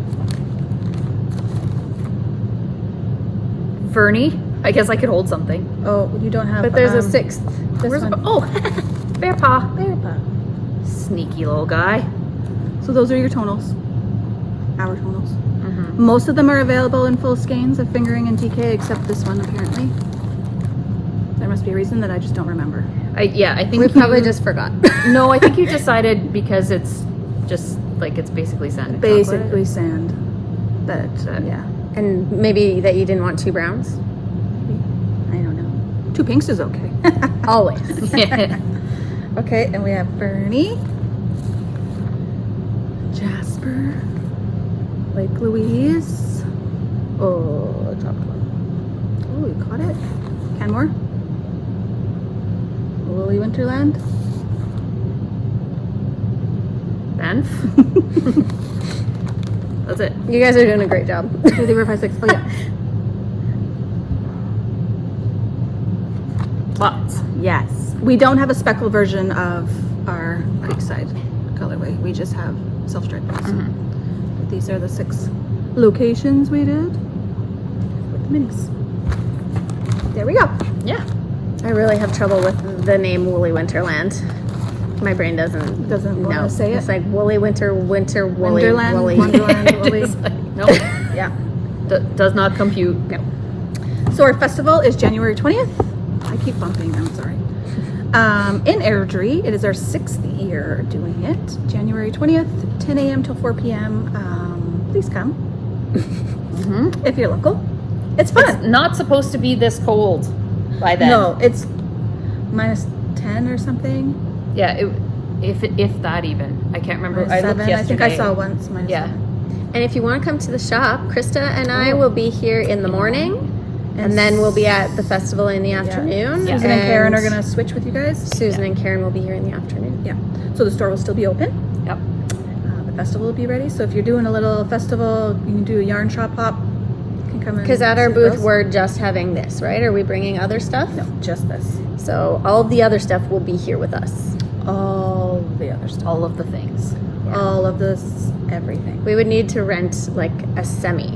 Fernie. I guess I could hold something. Oh, you don't have. But there's a 6th. This Where's one. the, oh, bear paw. Bear paw. Sneaky little guy. So those are your tonals. Our tonals. Mm-hmm. Most of them are available in full skeins of fingering and TK, except this one apparently. There must be a reason that I just don't remember. I think We probably you- just forgot. No, I think you decided because it's just like it's basically sand. and chocolate. Basically sand. But yeah, And maybe that you didn't want 2 browns. I don't know. 2 pinks is okay. Always. Yeah. Okay, and we have Fernie, Jasper, Lake Louise. Oh, I dropped one. Oh, you caught it. Canmore. Woolly Winterland. Banff. That's it. You guys are doing a great job. 2, 3, 4, 5, 6. Oh yeah. Lots. Yes. We don't have a speckle version of our Creekside colorway. We just have self-stripe ones. But these are the 6 locations we did with the minis. There we go. Yeah. I really have trouble with the name Woolly Winterland. My brain doesn't Want know. to say it. It's like woolly winter, woolly, Wonderland, woolly. Wonderland, Woolly. Nope. Yeah. Does not compute. No. So our festival is January 20th. I keep bumping, I'm sorry. In Airdrie, it is our 6th year doing it. January 20th, 10 a.m. till 4 p.m. Please come if you're local. It's fun. It's not supposed to be this cold by then. No, it's minus 10 or something. Yeah. If that even. I can't remember. Minus I looked 7. I think I yesterday. saw once minus Yeah. 7. And if you want to come to the shop, Krista and I will be here in the morning, and then we'll be at the festival in the afternoon. Susan and Karen are going to switch with you guys. Susan and Karen will be here in the afternoon. Yeah. So the store will still be open. Yep. The festival will be ready. So if you're doing a little festival, you can do a yarn shop hop. You can come in. Because at our see booth, those. we're just having this, right? Are we bringing other stuff? No, just this. So all of the other stuff will be here with us. All the other stuff. All of the things. All of this, everything. We would need to rent like a semi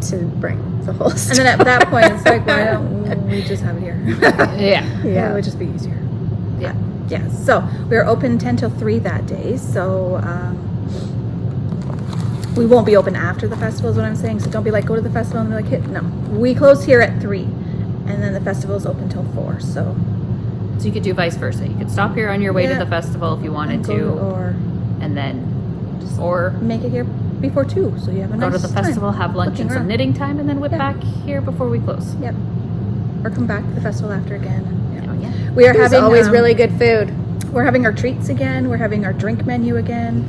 to bring the whole stuff. And then at that point, it's like, why don't we just have it here? Yeah. Yeah, it would just be easier. Yeah. Yeah. So we're open 10 till 3 that day. So we won't be open after the festival is what I'm saying. So don't be like, go to the festival and be like, hit. No, we close here at 3, and then the festival is open till 4. So So you could do vice versa. You could stop here on your way Yeah. to the festival if you wanted go to, or and then, or make it here before 2, so you have a go nice to the time festival, have lunch looking and some around. knitting time, and then whip Yeah. back here before we close. Yep. Or come back to the festival after again. And, Oh, yeah. We are There's having always really good food. We're having our treats again. We're having our drink menu again.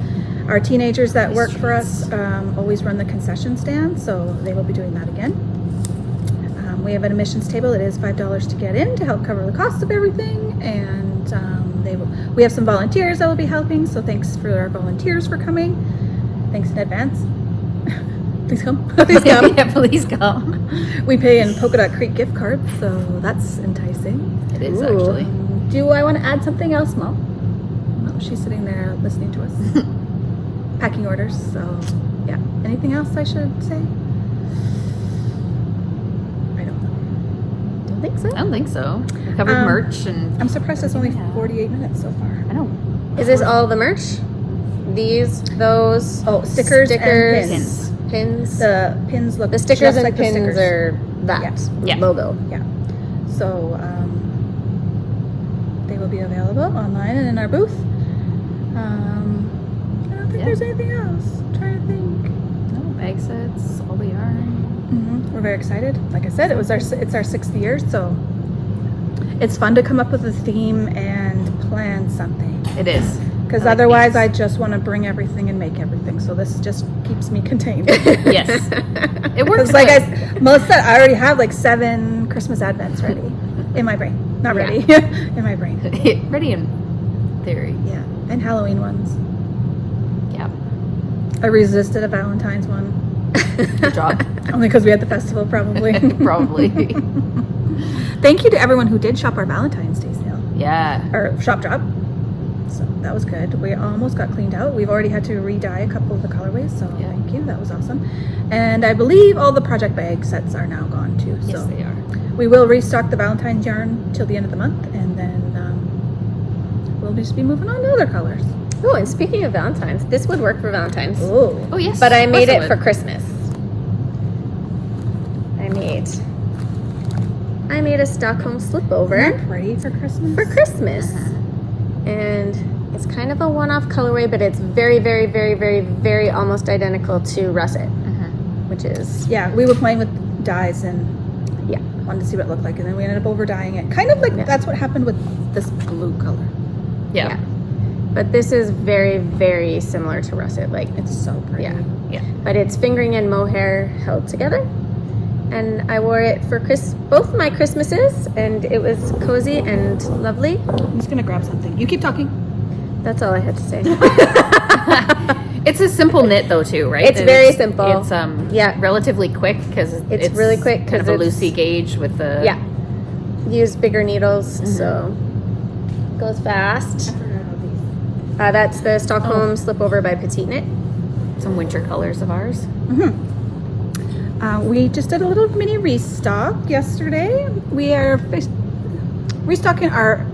Our teenagers that work for us always run the concession stand, so they will be doing that again. We have an admissions table. It is $5 to get in to help cover the cost of everything, and we have some volunteers that will be helping. So thanks for our volunteers for coming. Thanks in advance. Please come. Please come. Yeah, please come. We pay in Polka Dot Creek gift cards, so that's enticing. It is Ooh. actually. Do I want to add something else, Mom? No, she's sitting there listening to us. Packing orders, so yeah. Anything else I should say? I don't know. Don't think so. I don't think so. We covered merch and I'm surprised it's only Yeah. 48 minutes so far. I know. Is this all the merch? Those, Oh, stickers and pins. Pins. The pins look The stickers just and like the pins stickers. are that Yeah. logo. Yeah. So they will be available online and in our booth. I don't think Yeah. there's anything else. I'm trying to think. No, bag sets, all the yarn. We're very excited. Like I said, it's our 6th year, so it's fun to come up with a theme and plan something. It is. Because I like otherwise, these. I just want to bring everything and make everything. So this just keeps me contained. Yes. It works. Because like good. Melissa said, I already have like 7 Christmas advents ready in my brain. Not Yeah. ready in my brain. Ready in theory. Yeah, and Halloween ones. Yeah. I resisted a Valentine's one Good job. only because we had the festival, probably. Probably. Thank you to everyone who did shop our Valentine's Day sale. Yeah. Or shop drop. So that was good. We almost got cleaned out. We've already had to re-dye a couple of the colorways, so Yeah. thank you. That was awesome. And I believe all the project bag sets are now gone too. Yes, So they are. we will restock the Valentine's yarn till the end of the month, and then we'll just be moving on to other colors. Oh, and speaking of Valentine's, this would work for Valentine's. Oh, Oh yes. But I of made course it for would. Christmas. I made I made a Stockholm slip over Isn't that pretty for Christmas? for Christmas. And it's kind of a one-off colorway, but it's very, very, very, very, very almost identical to russet, which is, Yeah, we were playing with dyes and yeah. wanted to see what it looked like, and then we ended up over dyeing it. Kind of like Yeah. that's what happened with this blue color. Yeah. But this is very, very similar to russet. Like, It's so pretty. yeah. Yeah. But it's fingering and mohair held together. And I wore it for both my Christmases, and it was cozy and lovely. I'm just gonna grab something. You keep talking. That's all I had to say. It's a simple knit though too, right? It's very simple. It's Yeah. relatively quick because It's really quick kind 'cause of a it's- loosey gauge with the Yeah. Use bigger needles, so goes fast. That's the Stockholm slip over by Petite Knit. some winter colors of ours. We just did a little mini restock yesterday. We are restocking our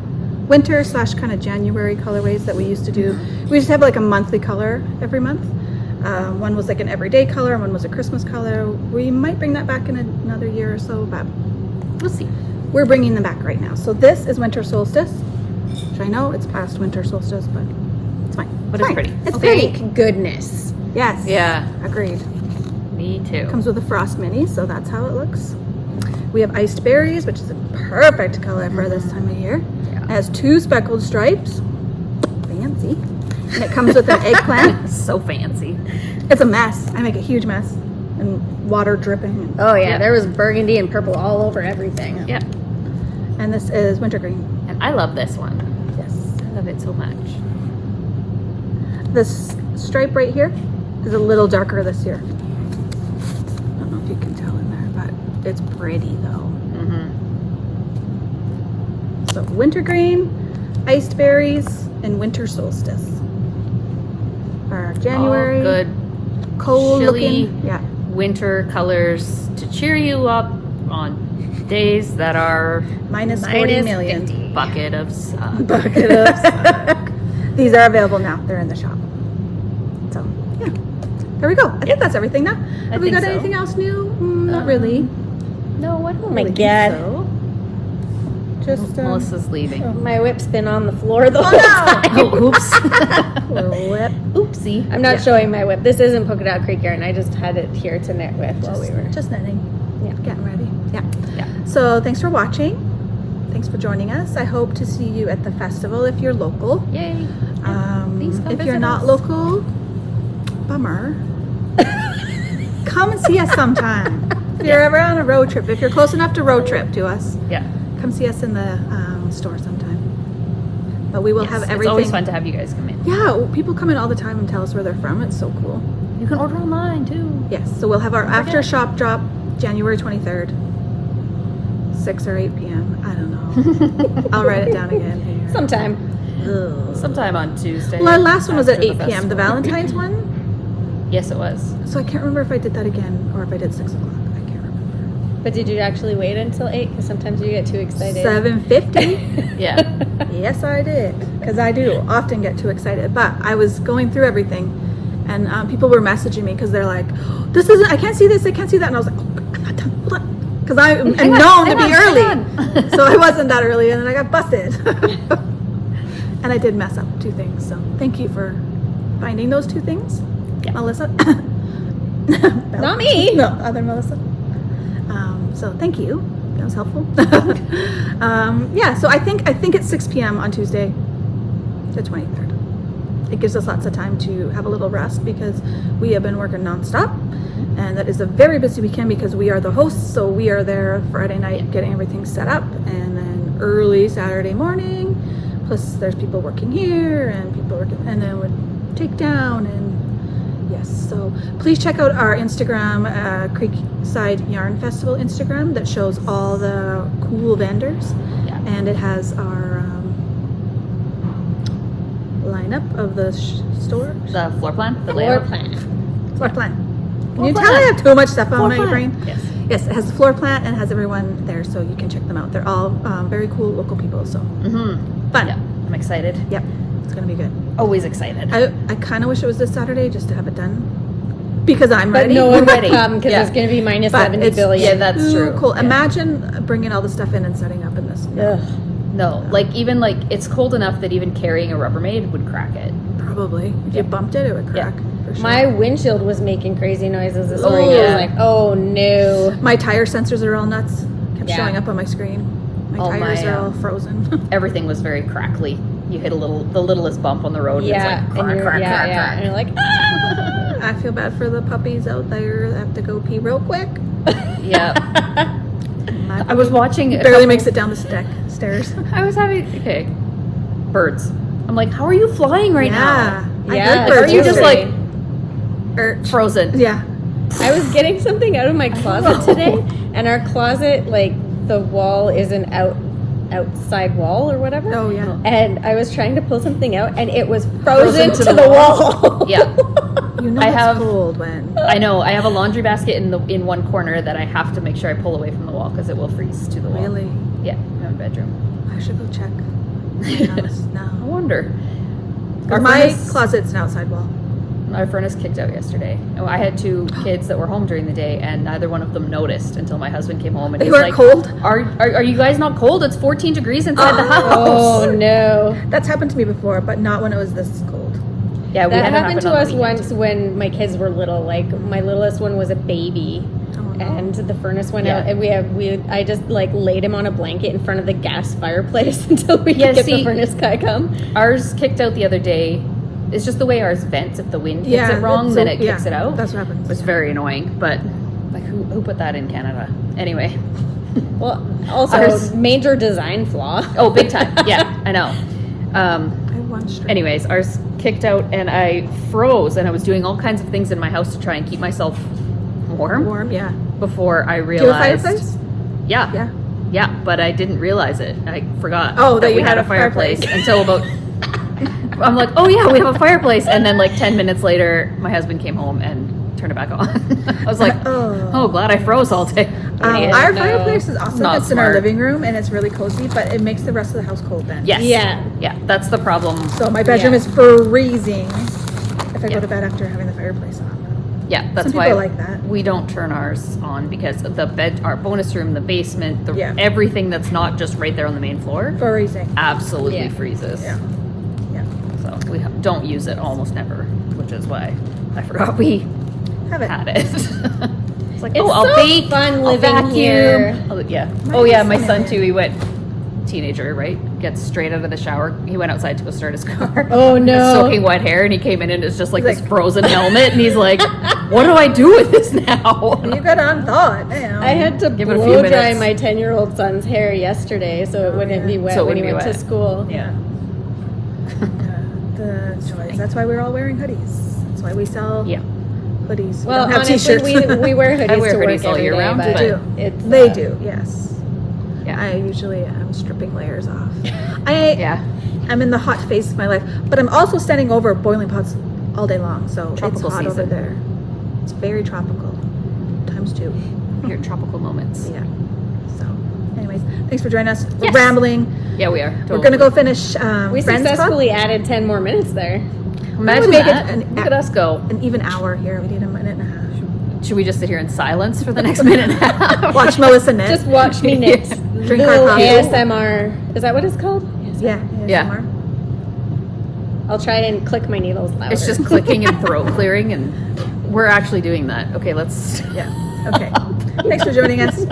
winter / kind of January colorways that we used to do. We used to have like a monthly color every month. One was like an everyday color, and one was a Christmas color. We might bring that back in another year or so, but We'll see. we're bringing them back right now. So this is winter solstice, which I know it's past winter solstice, but it's fine. But it's fine. pretty. It's Thank pretty. goodness. Yes. Yeah, Agreed. me too. Comes with a frost mini, so that's how it looks. We have iced berries, which is a perfect color for this time of year. Yeah. It has 2 speckled stripes. Fancy. And it comes with an eggplant. So fancy. It's a mess. I make a huge mess. And water dripping. Oh yeah, Yeah. there was burgundy and purple all over everything. Yeah, And this is wintergreen. and I love this one. Yes. I love it so much. This stripe right here is a little darker this year. I don't know if you can tell in there, but it's pretty though. So wintergreen, iced berries, and winter solstice. Our January. All good Cold chilly looking. Yeah. winter colors to cheer you up on days that are Minus 40 Minus million. 50. bucket of suck. Bucket of suck. These are available now. They're in the shop. So, yeah. There we go. I think that's everything now. Have we think got so. anything else new? Not really. No, I don't Oh my really God. think so. Just Melissa's leaving. My whip's been on the floor the whole no. time. Oh, oops. little whip. Oopsie. I'm not showing my whip. This isn't polka dot creek yarn. I just had it here to knit with while we were. Just knitting. Yeah. Getting ready. Yeah. Yeah. So thanks for watching. Thanks for joining us. I hope to see you at the festival if you're local. Yay. Please come If visit you're not us. local, bummer. Come and see us sometime. If you're ever on a road trip, if you're close enough to road trip to us, Yeah. come see us in the store sometime. But we will Yes, have everything. It's always fun to have you guys come in. Yeah, people come in all the time and tell us where they're from. It's so cool. You can order online too. Yes, so we'll have our Don't after forget. shop drop January 23rd, 6 or 8 p.m. I don't know. I'll write it down again here. Sometime. Ugh. Sometime on Tuesday. Well, our last one was at after 8 the p.m. The festival. Valentine's one. Yes, it was. So I can't remember if I did that again or if I did 6 o'clock. I can't remember. But did you actually wait until 8? Because sometimes you get too excited. 7:50. Yeah. Yes, I did. Because I do often get too excited. But I was going through everything, and people were messaging me because they're like, "This isn't. I can't see this. I can't see that." And I was like, oh, "I'm not done. Hold on." Because I am Hang on, known to hang be on, early, hang on. so I wasn't that early, and then I got busted. And I did mess up 2 things. So thank you for finding those 2 things, Yeah. Melissa. Not me. No, other Melissa. So thank you. That was helpful. Yeah. So I think it's 6 p.m. on Tuesday, the 23rd. It gives us lots of time to have a little rest because we have been working nonstop, and that is a very busy weekend because we are the hosts. So we are there Friday night getting everything set up, and then early Saturday morning. Plus, there's people working here and people working, and then with takedown and. Yes, so please check out our Instagram, CREEKSIDE Yarn Festival Instagram that shows all the cool vendors. Yeah. And it has our lineup of the store. The floor plan? The Floor layout? plan. Floor plan. Can Floor you plan. tell I have too much stuff Floor on my plan. brain? Yes. Yes, it has the floor plan and has everyone there, so you can check them out. They're all very cool local people, so Mm-hmm. fun. Yeah. I'm excited. Yep, it's gonna be good. Always excited. I kind of wish it was this Saturday just to have it done because I'm But ready. no one ready. would come because Yeah. it's going to be minus But 70 it's- billion. Yeah, that's Ooh, true. Cool. Yeah. Imagine bringing all the stuff in and setting up in this. Ugh. No, like even like it's cold enough that even carrying a Rubbermaid would crack it. Probably. If you bumped it, it would crack. For sure. My windshield was making crazy noises this Oh, morning. I yeah. was like, oh no. My tire sensors are all nuts. Kept Yeah. showing up on my screen. My Oh, tires my, are all frozen. Everything was very crackly. You hit the littlest bump on the road. Yeah, And it's like and you're, crack, yeah, crack, yeah. crack. And you're like, ah! I feel bad for the puppies out there that have to go pee real quick. Yeah. My I was watching. a barely couple- makes it down the stairs. I was having birds. I'm like, how are you flying right now? I Yeah, heard like, birds Are you just yesterday. like frozen? frozen? Yeah. I was getting something out of my closet today, and our closet, like, the wall is an outside wall or whatever. Oh yeah. And I was trying to pull something out, and it was frozen to the wall. wall. Yeah. You know I it's have- cold when. I know. I have a laundry basket in one corner that I have to make sure I pull away from the wall because it will freeze to the wall. Really? Yeah, in my bedroom. I should go check. I now. wonder. Our My furnace- closet's an outside wall. Our furnace kicked out yesterday. Oh, I had two kids that were home during the day, and neither one of them noticed until my husband came home and They he's weren't like, cold? Are you guys not cold? It's 14 degrees inside the house." Oh no. That's happened to me before, but not when it was this cold. Yeah, we That had it happened happen to on the us weekend. once when my kids were little. Like, my littlest one was a baby. Oh, no. And the furnace went Yeah. out, and I just like laid him on a blanket in front of the gas fireplace until we Yeah, could get see- the furnace guy come. Ours kicked out the other day. It's just the way ours vents. If the wind hits Yeah, it wrong, so- then it yeah, kicks it out. That's what happens. It was very annoying, but like who put that in Canada? Anyway. Well, also Ours- major design flaw. Oh, big time. Yeah, I know. I have one string. Anyways, ours kicked out and I froze and I was doing all kinds of things in my house to try and keep myself warm Yeah. before I Do you have a realized. fireplace? Yeah. Yeah. Yeah, but I didn't realize it. I forgot. Oh, that you we had had a fireplace. until about. I'm like, oh yeah, we have a fireplace, and then like 10 minutes later, my husband came home and turned it back on. I was like, Oh. glad I froze all day. Yeah, Our no. fireplace is awesome. Not It's in our smart. living room and it's really cozy, but it makes the rest of the house cold then. Yes. Yeah. Yeah, that's the problem. So my bedroom Yeah. is freezing if I Yeah. go to bed after having the fireplace on. Yeah, that's Some why people like that. we don't turn ours on because the bed, our bonus room, the basement, Yeah. everything that's not just right there on the main floor, Freezing. absolutely Yeah. freezes. Yeah. Yeah. So we don't use it almost never, which is why I forgot we Have it. had it. It's like, It's oh, I'll so bake, fun I'll living vacuum. here. Yeah. My Oh yeah, my son son is. too. He went teenager, right? Gets straight out of the shower. He went outside to go start his car. Oh, With no. soaking wet hair, and he came in and it's just like He's this like- frozen helmet, and he's like, "What do I do with this now?" You got on thought. Damn. I had to Give it a few blow dry minutes. my 10-year-old son's hair yesterday so it wouldn't be wet So it when he wouldn't went be to wet. school. Yeah. The joys. That's why we're all wearing hoodies. That's why we sell Yeah. hoodies. Well, we don't have honestly, t-shirts. we wear hoodies I wear to work hoodies all every year day, round, but but- do. it's, They do, yes. Yeah. I usually am stripping layers off. I Yeah. am in the hot phase of my life, but I'm also standing over boiling pots all day long, so Tropical it's hot over season. there. It's very tropical, times two. Your tropical moments. Yeah. So, anyways, thanks for joining us. We're Yes. rambling. Yeah, we are. We're gonna go finish We Friends Club. successfully added 10 more minutes there. Imagine make it that. an- Look at us go. An even hour here. We need a minute and a half. Should we just sit here in silence for the next minute and a half? Watch Melissa knit. Just watch me knit. Drink our Little coffee. ASMR. Is that what it's called? Yeah. Yeah. ASMR. I'll try and click my needles louder. It's just clicking and throat clearing, and we're actually doing that. Okay, let's. Yeah. Okay. Thanks for joining us.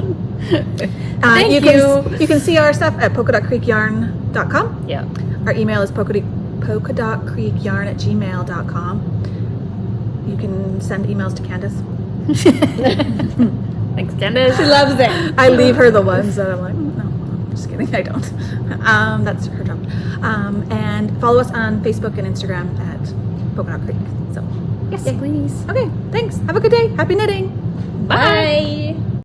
Thank you. you. You can see our stuff at polka.creekyarn.com. Yeah. Our email is polka.creekyarn@gmail.com. You can send emails to Candace. Thanks, Candace. She loves it. I leave her the ones that I'm like, no, I'm just kidding, I don't. That's her job. And follow us on Facebook and Instagram at polka.creek. So, Yes, yay. please. Okay, thanks. Have a good day. Happy knitting. Bye. Bye.